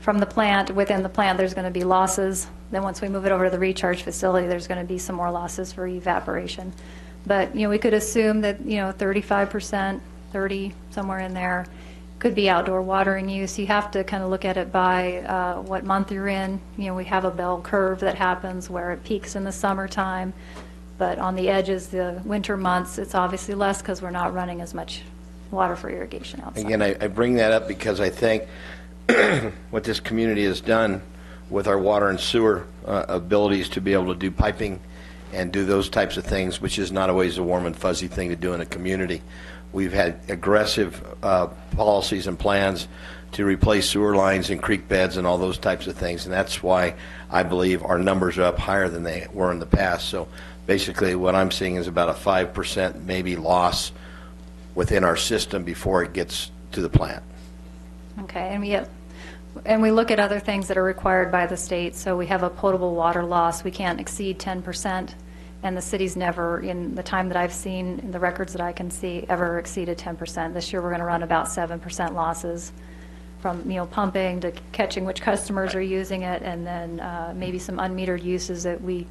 From the plant, within the plant, there's going to be losses. Then once we move it over to the recharge facility, there's going to be some more losses for evaporation. But, we could assume that, 35%, 30, somewhere in there, could be outdoor watering use. You have to kind of look at it by what month you're in. We have a bell curve that happens where it peaks in the summertime, but on the edges, the winter months, it's obviously less because we're not running as much water for irrigation outside. Again, I bring that up because I think what this community has done with our water and sewer abilities to be able to do piping and do those types of things, which is not always a warm and fuzzy thing to do in a community. We've had aggressive policies and plans to replace sewer lines and creek beds and all those types of things, and that's why I believe our numbers are up higher than they were in the past. So basically what I'm seeing is about a 5% maybe loss within our system before it gets to the plant. Okay, and we look at other things that are required by the state. So we have a potable water loss. We can't exceed 10%, and the city's never, in the time that I've seen, in the records that I can see, ever exceeded 10%. This year we're going to run about 7% losses from pumping to catching which customers are using it, and then maybe some unmetered uses that we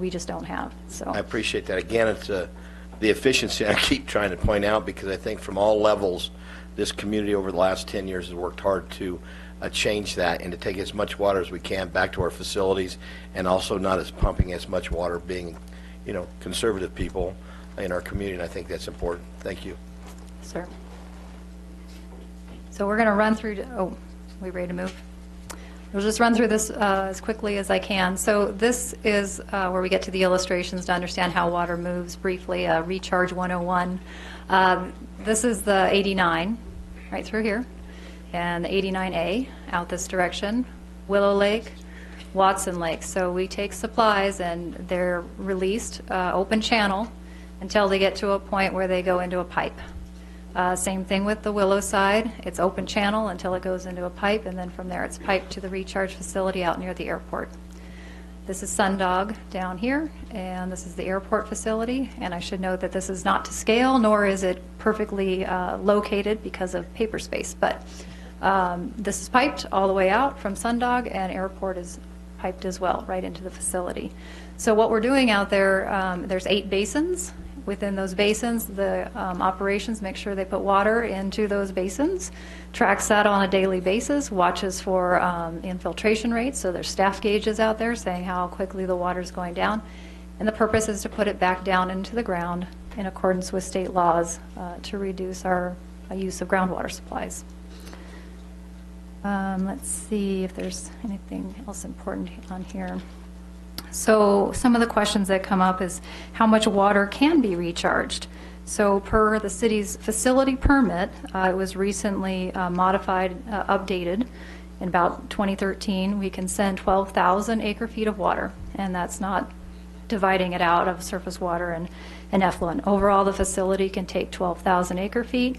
just don't have. So I appreciate that. Again, it's the efficiency I keep trying to point out, because I think from all levels, this community over the last 10 years has worked hard to change that and to take as much water as we can back to our facilities, and also not as pumping as much water, being, conservative people in our community, and I think that's important. Thank you. Sir. So we're going to run through, we ready to move? We'll just run through this as quickly as I can. So this is where we get to the illustrations to understand how water moves briefly, Recharge 101. This is the 89 right through here, and the 89A out this direction, Willow Lake, Watson Lake. So we take supplies and they're released open channel until they get to a point where they go into a pipe. Same thing with the Willow side. It's open channel until it goes into a pipe, and then from there it's piped to the recharge facility out near the airport. This is Sundog down here, and this is the airport facility. And I should note that this is not to scale, nor is it perfectly located because of paper space. But this is piped all the way out from Sundog, and airport is piped as well right into the facility. So what we're doing out there, there's 8 basins. Within those basins, the operations make sure they put water into those basins, tracks that on a daily basis, watches for infiltration rates. So there's staff gauges out there saying how quickly the water is going down. And the purpose is to put it back down into the ground in accordance with state laws to reduce our use of groundwater supplies. Let's see if there's anything else important on here. So some of the questions that come up is how much water can be recharged. So per the city's facility permit, it was recently modified, updated in about 2013. We can send 12,000 acre-feet of water, and that's not dividing it out of surface water and effluent. Overall, the facility can take 12,000 acre-feet.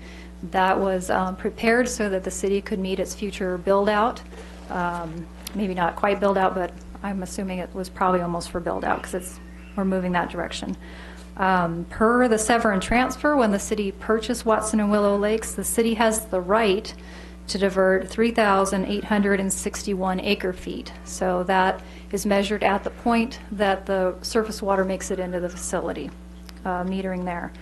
That was prepared so that the city could meet its future build-out. Maybe not quite build-out, but I'm assuming it was probably almost for build-out because we're moving that direction. Per the Severn transfer, when the city purchased Watson and Willow Lakes, the city has the right to divert 3,861 acre-feet. So that is measured at the point that the surface water makes it into the facility, metering there.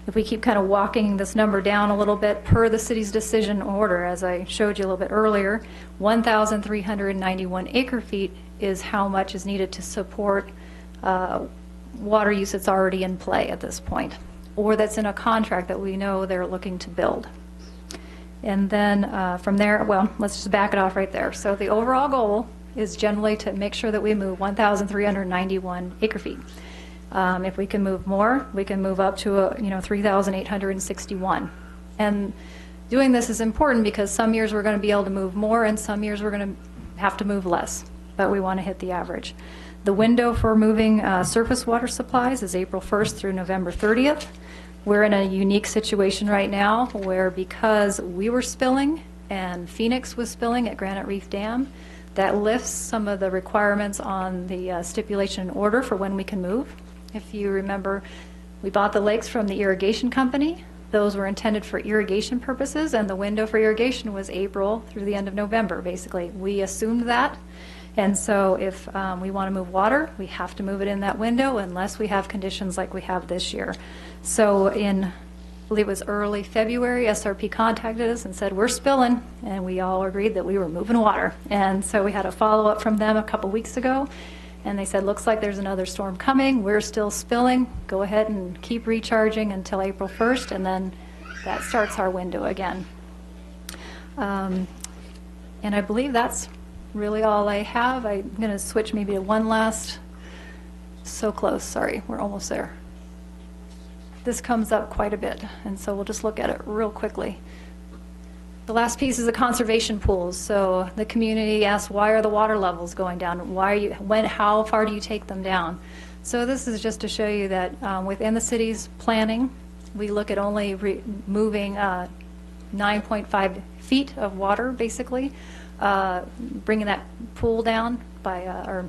If we keep kind of walking this number down a little bit, per the city's decision order, as I showed you a little bit earlier, 1,391 acre-feet is how much is needed to support water use that's already in play at this point, or that's in a contract that we know they're looking to build. And then from there, well, let's just back it off right there. So the overall goal is generally to make sure that we move 1,391 acre-feet. If we can move more, we can move up to 3,861. And doing this is important because some years we're going to be able to move more and some years we're going to have to move less, but we want to hit the average. The window for moving surface water supplies is April 1st through November 30th. We're in a unique situation right now where because we were spilling and Phoenix was spilling at Granite Reef Dam, that lifts some of the requirements on the stipulation and order for when we can move. If you remember, we bought the lakes from the irrigation company. Those were intended for irrigation purposes, and the window for irrigation was April through the end of November, basically. We assumed that. And so if we want to move water, we have to move it in that window unless we have conditions like we have this year. So in, I believe it was early February, SRP contacted us and said, we're spilling, and we all agreed that we were moving water. And so we had a follow-up from them a couple weeks ago, and they said, looks like there's another storm coming. We're still spilling. Go ahead and keep recharging until April 1st, and then that starts our window again. And I believe that's really all I have. I'm going to switch maybe to one last. So close, sorry, we're almost there. This comes up quite a bit, and so we'll just look at it real quickly. The last piece is the conservation pools. So the community asks, why are the water levels going down? Why are you, how far do you take them down? So this is just to show you that within the city's planning, we look at only moving 9.5 feet of water, basically. Bringing that pool down by,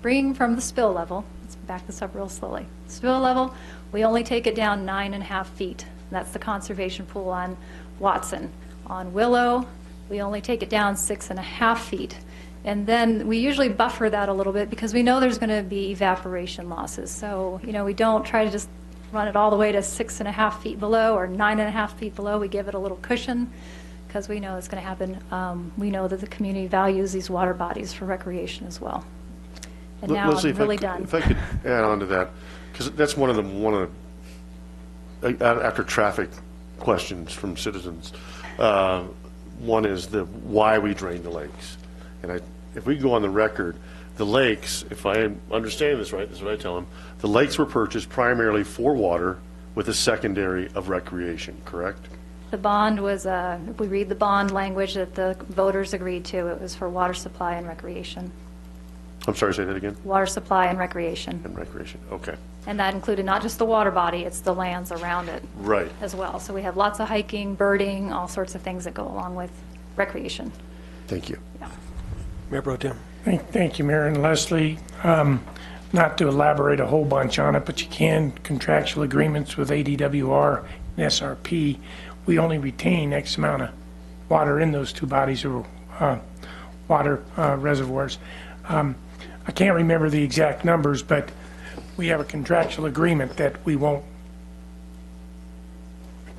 bringing from the spill level, let's back this up real slowly. Spill level, we only take it down 9.5 feet. That's the conservation pool on Watson. On Willow, we only take it down 6.5 feet. And then we usually buffer that a little bit because we know there's going to be evaporation losses. So, we don't try to just run it all the way to 6.5 feet below or 9.5 feet below. We give it a little cushion, because we know it's going to happen. We know that the community values these water bodies for recreation as well. And now Leslie, I'm really done. If I could add on to that, because that's one of the after traffic questions from citizens. One is the why we drain the lakes, and if we go on the record, the lakes, if I am understanding this right, this is what I tell them. The lakes were purchased primarily for water, with a secondary of recreation. Correct? The bond was, if we read the bond language that the voters agreed to, it was for water supply and recreation. I'm sorry, say that again? Water supply and recreation. And recreation, okay. And that included not just the water body, it's the lands around it Right. as well. So we have lots of hiking, birding, all sorts of things that go along with recreation. Thank you. Yeah. Mayor Pro Tem. Thank you, Mayor and Leslie. Not to elaborate a whole bunch on it, but you can contractual agreements with ADWR and SRP. We only retain X amount of water in those two bodies of water reservoirs. I can't remember the exact numbers, but we have a contractual agreement that we won't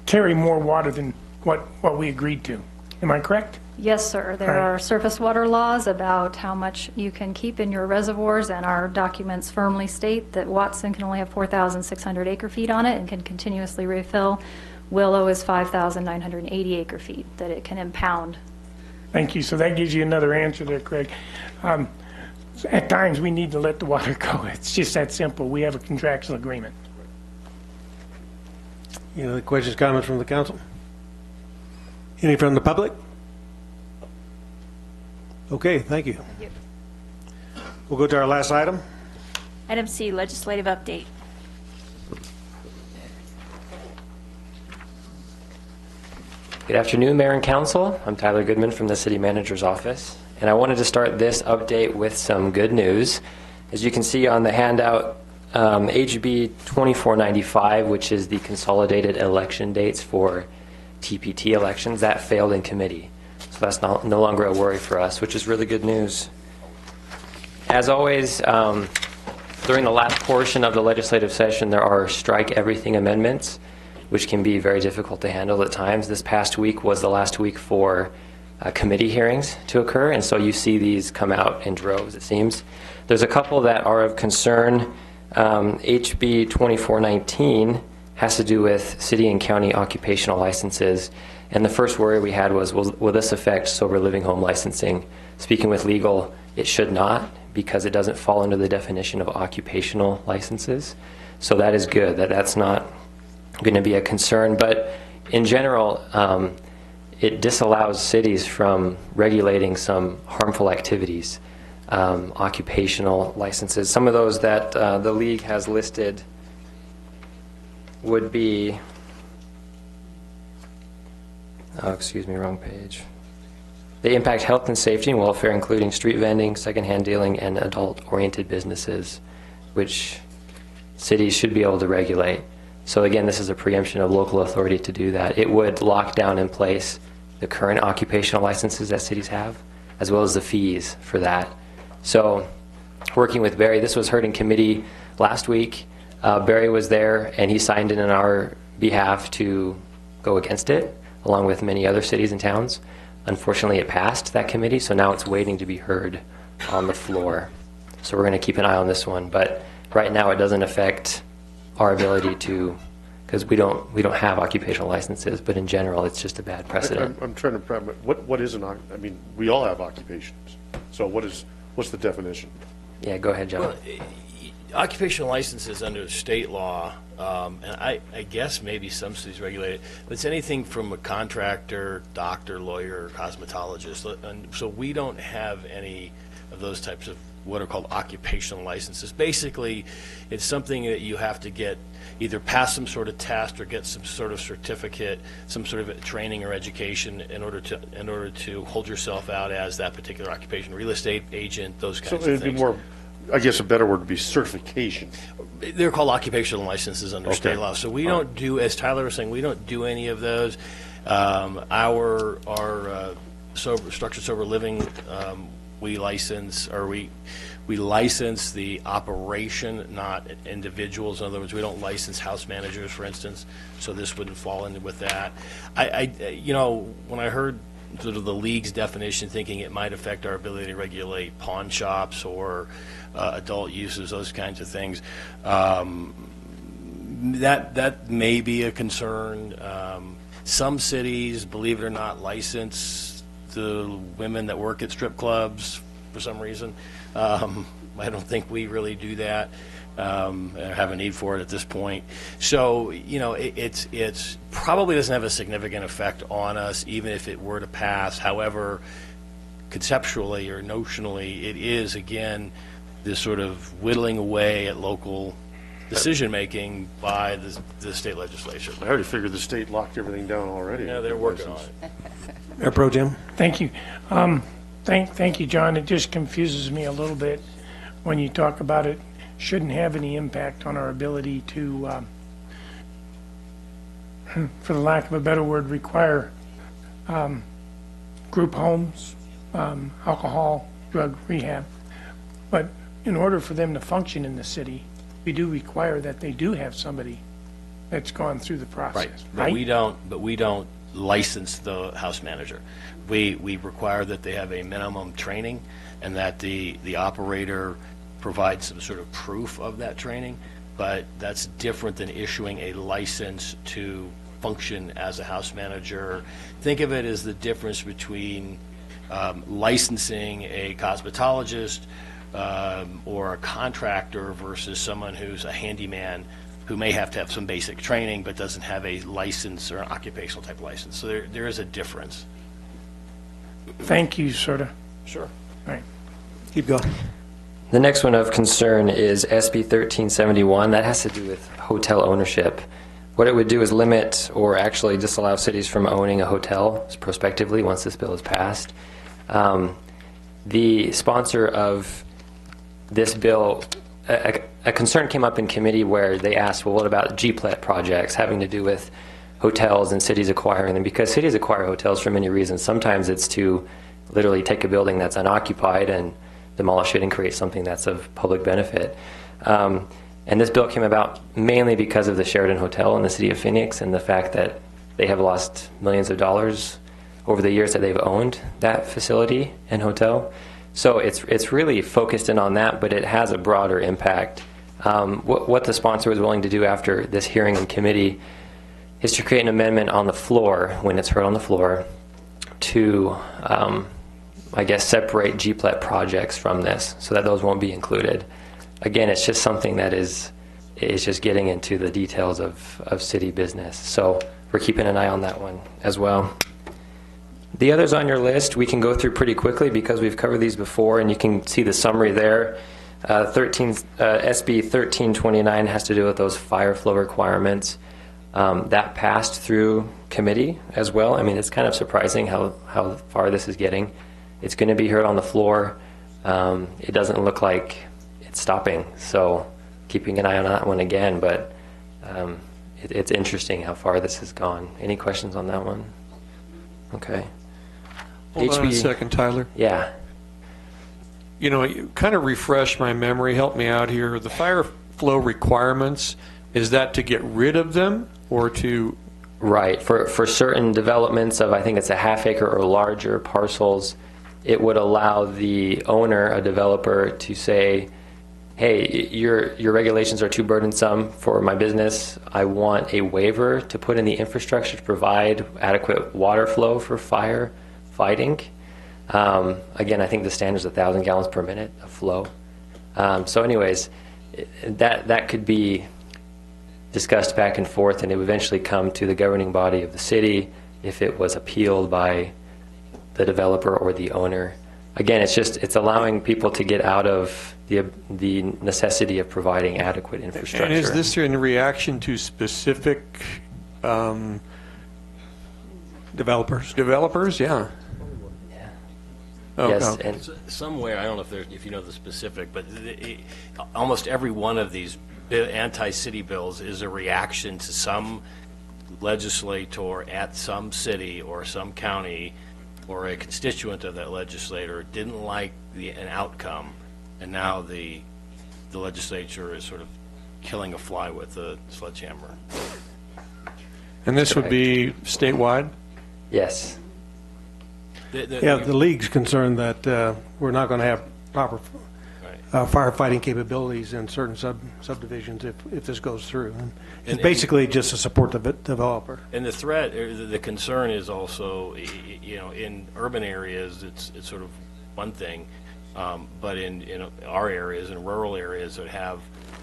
carry more water than what we agreed to. Am I correct? Yes, sir. There are surface water laws about how much you can keep in your reservoirs, and our documents firmly state that Watson can only have 4,600 acre-feet on it and can continuously refill. Willow is 5,980 acre-feet that it can impound. Thank you. So that gives you another answer there, Craig. At times, we need to let the water go. It's just that simple. We have a contractual agreement. Any other questions, comments from the council? Any from the public? Okay, thank you. Thank you. We'll go to our last item. Item C, legislative update. Good afternoon, Mayor and Council. I'm Tyler Goodman from the City Manager's Office, and I wanted to start this update with some good news. As you can see on the handout, HB 2495, which is the consolidated election dates for TPT elections, that failed in committee. So that's no longer a worry for us, which is really good news. As always, during the last portion of the legislative session, there are strike everything amendments, which can be very difficult to handle at times. This past week was the last week for committee hearings to occur, and so you see these come out in droves, it seems. There's a couple that are of concern. HB 2419 has to do with city and county occupational licenses, and the first worry we had was, will this affect sober living home licensing? Speaking with legal, it should not, because it doesn't fall under the definition of occupational licenses. So that is good, that's not going to be a concern. But in general, it disallows cities from regulating some harmful activities, occupational licenses. Some of those that the league has listed would be, oh, excuse me, wrong page. They impact health and safety and welfare, including street vending, secondhand dealing, and adult-oriented businesses, which cities should be able to regulate. So again, this is a preemption of local authority to do that. It would lock down in place the current occupational licenses that cities have, as well as the fees for that. So working with Barry, this was heard in committee last week. Barry was there, and he signed in on our behalf to go against it, along with many other cities and towns. Unfortunately, it passed that committee, so now it's waiting to be heard on the floor. So we're going to keep an eye on this one. But right now, it doesn't affect our ability to, because we don't have occupational licenses. But in general, it's just a bad precedent. I'm trying to, what is I mean, we all have occupations. So what's the definition? Yeah, go ahead, John. Well, occupational licenses under state law, and I guess maybe some cities regulate it, but it's anything from a contractor, doctor, lawyer, or cosmetologist. And so we don't have any of those types of what are called occupational licenses. Basically, it's something that you have to get either pass some sort of test or get some sort of certificate, some sort of training or education in order to hold yourself out as that particular occupation, real estate agent, those kinds of things. So it'd be more, I guess a better word would be certification. They're called occupational licenses under state law. So we don't do, as Tyler was saying, we don't do any of those. Our structured sober living, we license, or we license the operation, not individuals. In other words, we don't license house managers, for instance. So this wouldn't fall in with that. You know, when I heard sort of the league's definition, thinking it might affect our ability to regulate pawn shops or adult uses, those kinds of things, that may be a concern. Some cities, believe it or not, license the women that work at strip clubs for some reason. I don't think we really do that. Have a need for it at this point. So, you know, it's probably doesn't have a significant effect on us, even if it were to pass. However, conceptually or notionally, it is, again, this sort of whittling away at local decision-making by the state legislature. I already figured the state locked everything down already. Yeah, they're working on it. Mayor Pro Tem. Thank you. Thank you, John. It just confuses me a little bit when you talk about it shouldn't have any impact on our ability to, for the lack of a better word, require group homes, alcohol, drug rehab. But in order for them to function in the city, we do require that they do have somebody that's gone through the process. Right. But we don't license the house manager. We require that they have a minimum training and that the operator provides some sort of proof of that training, but that's different than issuing a license to function as a house manager. Think of it as the difference between licensing a cosmetologist or a contractor versus someone who's a handyman who may have to have some basic training but doesn't have a license or an occupational type license. So there is a difference. Thank you, Serta. Sure. All right. Keep going. The next one of concern is SB 1371. That has to do with hotel ownership. What it would do is limit or actually disallow cities from owning a hotel prospectively once this bill is passed. The sponsor of this bill, a concern came up in committee where they asked, well, what about GPLET projects having to do with hotels and cities acquiring them? Because cities acquire hotels for many reasons. Sometimes it's to literally take a building that's unoccupied and demolish it and create something that's of public benefit. And this bill came about mainly because of the Sheraton Hotel in the city of Phoenix and the fact that they have lost millions of dollars over the years that they've owned that facility and hotel. So it's really focused in on that, but it has a broader impact. What the sponsor was willing to do after this hearing in committee is to create an amendment on the floor, when it's heard on the floor, to, I guess, separate GPLET projects from this so that those won't be included. Again, it's just something that is just getting into the details of city business. So we're keeping an eye on that one as well. The others on your list, we can go through pretty quickly because we've covered these before, and you can see the summary there. SB 1329 has to do with those fire flow requirements. That passed through committee as well. I mean, it's kind of surprising how far this is getting. It's going to be heard on the floor. It doesn't look like it's stopping, so keeping an eye on that one again, but it's interesting how far this has gone. Any questions on that one? Okay. Hold on a second, Tyler. Yeah. You know, you kind of refresh my memory, help me out here. The fire flow requirements, is that to get rid of them or to? Right. For certain developments of, I think it's a half acre or larger parcels, it would allow the owner, a developer, to say, hey, your regulations are too burdensome for my business. I want a waiver to put in the infrastructure to provide adequate water flow for fire fighting. Again, I think the standard is 1,000 gallons per minute of flow. So anyways, that could be discussed back and forth, and it would eventually come to the governing body of the city if it was appealed by the developer or the owner. Again, it's allowing people to get out of the necessity of providing adequate infrastructure. And is this in reaction to specific developers? Developers, yeah. Oh, yes, okay. and Somewhere, I don't know if you know the specific, but almost every one of these anti-city bills is a reaction to some legislator at some city or some county or a constituent of that legislator didn't like an outcome, and now the legislature is sort of killing a fly with a sledgehammer. And this would be statewide? yes. The league's concerned that we're not going to have proper firefighting capabilities in certain subdivisions if this goes through. And it's basically just to support the developer. And the threat, or the concern is also, you know, in urban areas, it's sort of one thing, but in our areas, in rural areas that have,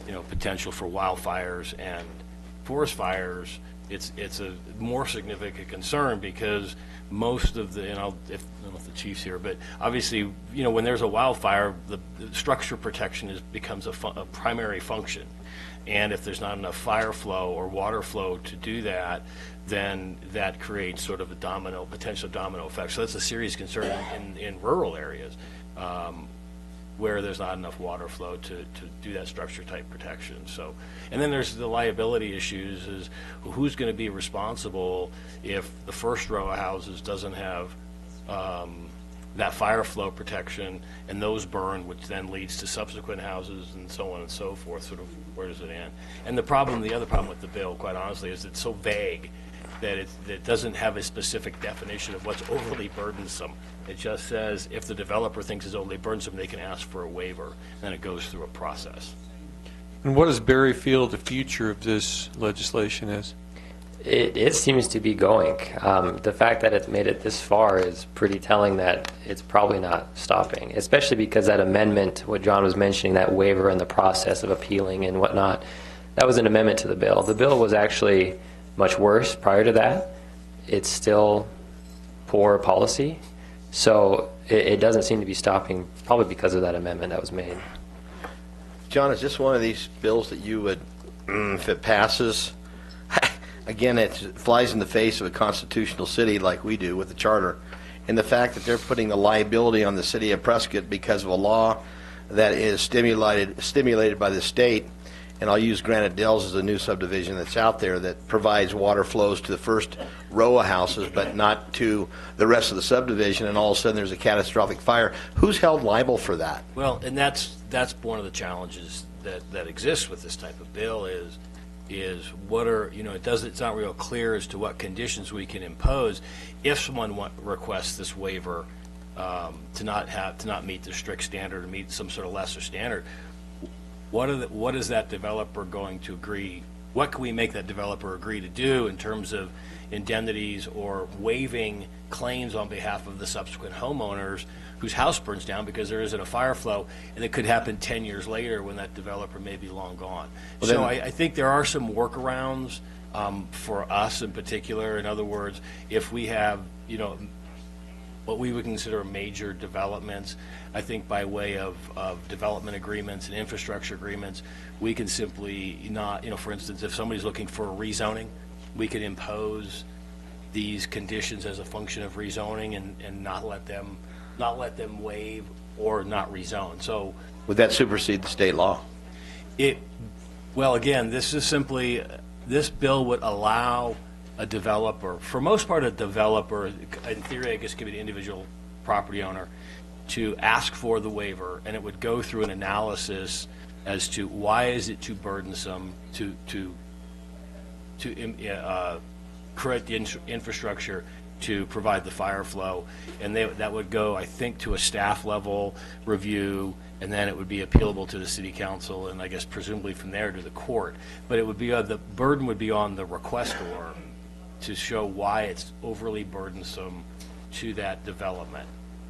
you know, potential for wildfires and forest fires, it's a more significant concern because most of the, and I don't know if the chief's here, but obviously, you know, when there's a wildfire, the structure protection becomes a primary function. And if there's not enough fire flow or water flow to do that, then that creates sort of a potential domino effect. So that's a serious concern in rural areas where there's not enough water flow to do that structure type protection. So, and then there's the liability issues, is who's going to be responsible if the first row of houses doesn't have that fire flow protection and those burn, which then leads to subsequent houses and so on and so forth. Sort of, where does it end? And the other problem with the bill, quite honestly, is it's so vague that it doesn't have a specific definition of what's overly burdensome. It just says if the developer thinks it's overly burdensome, they can ask for a waiver, and then it goes through a process. And what does Barry feel the future of this legislation is? It seems to be going. The fact that it's made it this far is pretty telling that it's probably not stopping, especially because that amendment, what John was mentioning, that waiver and the process of appealing and whatnot, that was an amendment to the bill. The bill was actually much worse prior to that. It's still poor policy. So it doesn't seem to be stopping, probably because of that amendment that was made. John, is this one of these bills that you would, if it passes, again, it flies in the face of a constitutional city like we do with the charter, and the fact that they're putting the liability on the city of Prescott because of a law that is stimulated by the state. And I'll use Granite Dells as a new subdivision that's out there that provides water flows to the first row of houses, but not to the rest of the subdivision, and all of a sudden there's a catastrophic fire. Who's held liable for that? Well, and that's one of the challenges that exists with this type of bill is what are, you know, it's not real clear as to what conditions we can impose if someone requests this waiver to not meet the strict standard or meet some sort of lesser standard. What is that developer going to agree? What can we make that developer agree to do in terms of indemnities or waiving claims on behalf of the subsequent homeowners whose house burns down because there isn't a fire flow, and it could happen 10 years later when that developer may be long gone. Well, so I think there are some workarounds for us in particular. In other words, if we have, you know, what we would consider major developments. I think by way of development agreements and infrastructure agreements, we can simply not, for instance, if somebody's looking for a rezoning, we could impose these conditions as a function of rezoning and not let them waive or not rezone. So would that supersede the state law? Well, again, this bill would allow a developer, for most part a developer, in theory I guess it could be an individual property owner, to ask for the waiver, and it would go through an analysis as to why is it too burdensome to create the infrastructure to provide the fire flow, and that would go, I think, to a staff level review, and then it would be appealable to the city council, and I guess presumably from there to the court. But it would be the burden would be on the requestor to show why it's overly burdensome to that development.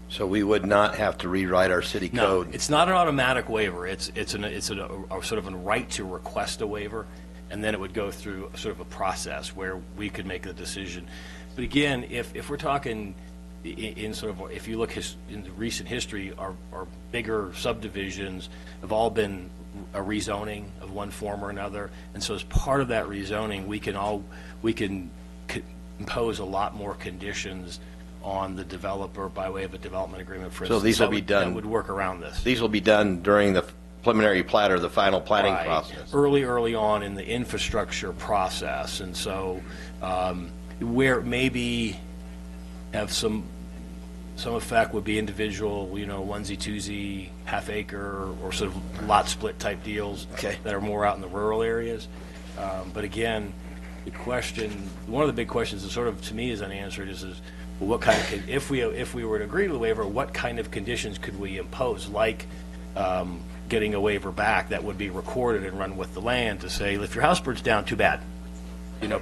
So we would not have to rewrite our city code? No, it's not an automatic waiver. It's a sort of a right to request a waiver, and then it would go through sort of a process where we could make a decision. But again, if we're talking in sort of, if you look in the recent history, our bigger subdivisions have all been a rezoning of one form or another, and so as part of that rezoning, we can impose a lot more conditions on the developer by way of a development agreement, for instance. So these will be done. That would work around this. These will be done during the preliminary plat or the final planning process. Early on in the infrastructure process, and so where it maybe have some effect would be individual, onesie, twosie, half acre, or sort of lot split type deals that are more out in the rural areas. But again, one of the big questions that sort of to me is unanswered is well, what kind of, if we were to agree to the waiver, what kind of conditions could we impose, like getting a waiver back that would be recorded and run with the land to say, if your house burns down, too bad,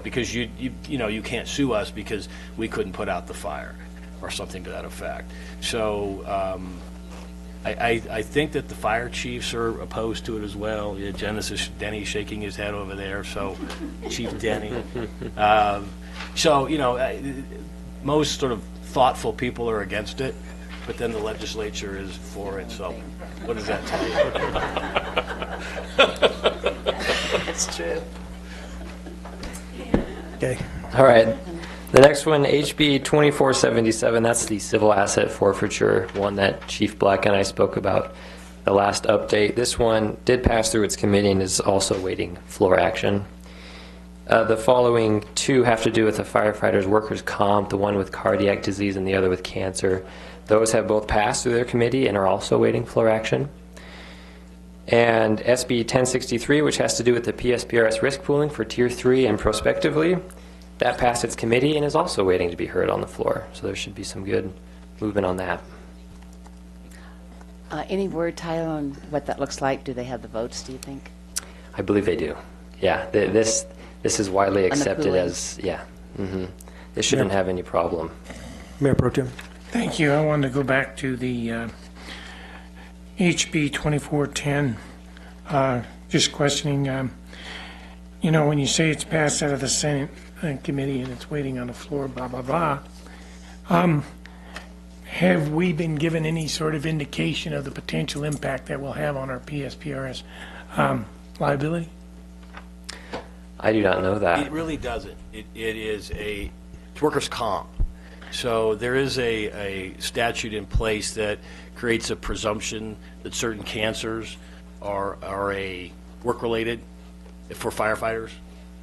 because you can't sue us because we couldn't put out the fire, or something to that effect. So I think that the fire chiefs are opposed to it as well. Yeah, Denny's shaking his head over there, so Chief Denny. Most sort of thoughtful people are against it, but then the legislature is for it, so what does that tell you? That's true. Okay. All right. The next one, HB 2477, that's the civil asset forfeiture one that Chief Black and I spoke about the last update. This one did pass through its committee and is also awaiting floor action. The following two have to do with the firefighters' workers' comp, the one with cardiac disease and the other with cancer. Those have both passed through their committee and are also awaiting floor action. And SB 1063, which has to do with the PSPRS risk pooling for Tier 3 and prospectively, that passed its committee and is also waiting to be heard on the floor. So there should be some good movement on that. Any word, Tyler, on what that looks like? Do they have the votes, do you think? I believe they do. Yeah, this is widely accepted as, yeah. This shouldn't have any problem. Mayor Pro Tem. Thank you. I wanted to go back to the HB 2410, just questioning, when you say it's passed out of the Senate committee and it's waiting on the floor, blah, blah, blah, have we been given any sort of indication of the potential impact that will have on our PSPRS liability? I do not know that. It really doesn't. It's workers' comp. So there is a statute in place that creates a presumption that certain cancers are work-related for firefighters,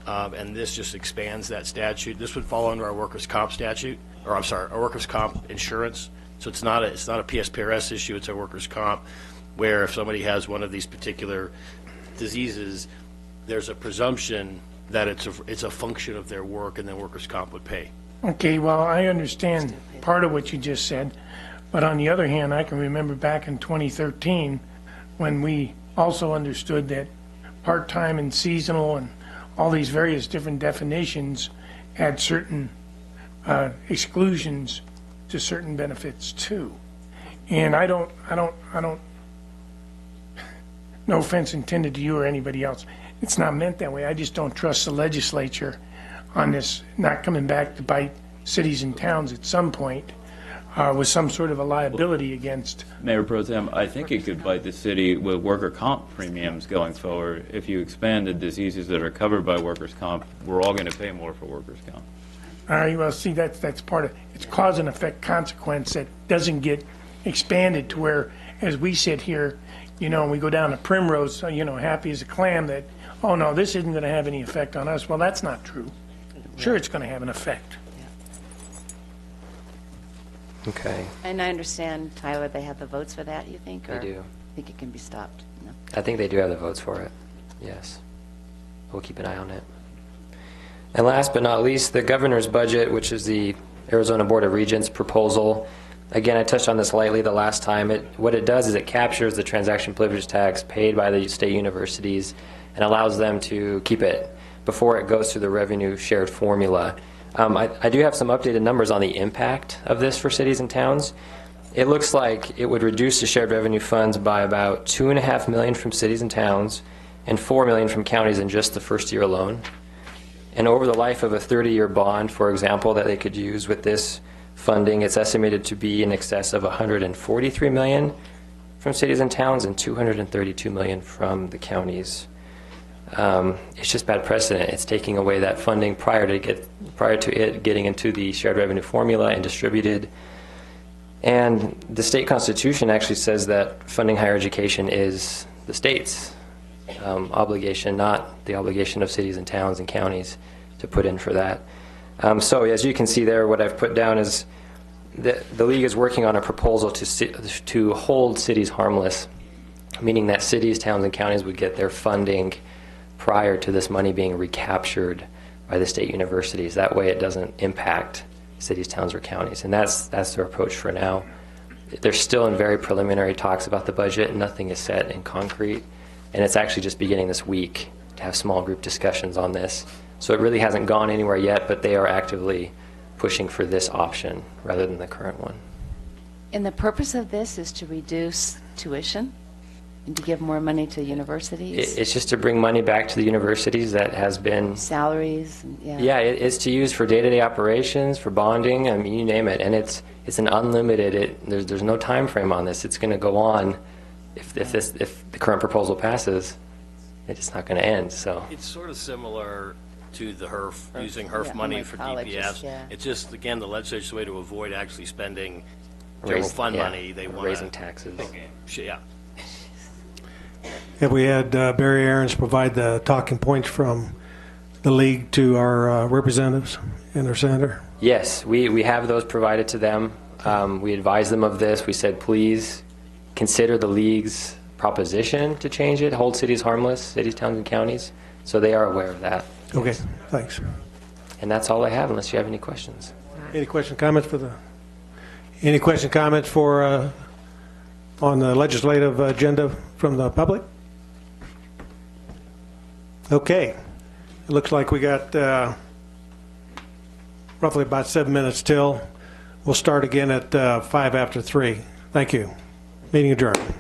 and this just expands that statute. This would fall under our workers' comp statute, or I'm sorry, our workers' comp insurance. So it's not a PSPRS issue. It's a workers' comp, where if somebody has one of these particular diseases, there's a presumption that it's a function of their work, and then workers' comp would pay. Okay, well, I understand part of what you just said, but on the other hand, I can remember back in 2013 when we also understood that part-time and seasonal and all these various different definitions had certain exclusions to certain benefits too. And I don't, no offense intended to you or anybody else, it's not meant that way. I just don't trust the legislature on this not coming back to bite cities and towns at some point. with some sort of a liability against. Mayor Pro Tem, I think it could bite the city with worker comp premiums going forward. If you expand the diseases that are covered by workers' comp, we're all going to pay more for workers' comp. All right, well, see, that's part of, it's cause and effect consequence that doesn't get expanded to where, as we sit here, you know, we go down to Primrose, you know, happy as a clam that, oh no, this isn't going to have any effect on us. Well, that's not true. Sure, it's going to have an effect. Okay. And I understand, Tyler, they have the votes for that, you think? They or do. think it can be stopped? No. I think they do have the votes for it. Yes. We'll keep an eye on it. And last but not least, the governor's budget, which is the Arizona Board of Regents proposal. Again, I touched on this lightly the last time. What it does is it captures the transaction privilege tax paid by the state universities and allows them to keep it before it goes through the revenue shared formula. I do have some updated numbers on the impact of this for cities and towns. It looks like it would reduce the shared revenue funds by about $2.5 million from cities and towns and $4 million from counties in just the first year alone. And over the life of a 30-year bond, for example, that they could use with this funding, it's estimated to be in excess of $143 million from cities and towns and $232 million from the counties. It's just bad precedent. It's taking away that funding prior to it getting into the shared revenue formula and distributed. And the state constitution actually says that funding higher education is the state's obligation, not the obligation of cities and towns and counties to put in for that. So as you can see there, what I've put down is the league is working on a proposal to hold cities harmless, meaning that cities, towns, and counties would get their funding prior to this money being recaptured by the state universities. That way it doesn't impact cities, towns, or counties. And that's their approach for now. They're still in very preliminary talks about the budget. Nothing is set in concrete. And it's actually just beginning this week to have small group discussions on this. So it really hasn't gone anywhere yet, but they are actively pushing for this option rather than the current one. And the purpose of this is to reduce tuition and to give more money to universities? It's just to bring money back to the universities that has been... Salaries? Yeah. Yeah, it's to use for day-to-day operations, for bonding, I mean, you name it. And it's an unlimited, there's no time frame on this. It's going to go on. If the current proposal passes, it's not going to end. So it's sort of similar to the HERF, using HERF money for DPS. Yeah. It's just, again, the legislature's way to avoid actually spending general fund money. They want raising taxes. Yeah. Have we had Barry Aarons provide the talking points from the league to our representatives in their senator? Yes, we have those provided to them. We advised them of this. We said, please consider the league's proposition to change it, hold cities harmless, cities, towns, and counties. So they are aware of that. Okay, thanks. And that's all I have, unless you have any questions. Any comments for on the legislative agenda from the public? Okay, it looks like we got roughly about 7 minutes till. We'll start again at 5 after 3. Thank you. Meeting adjourned.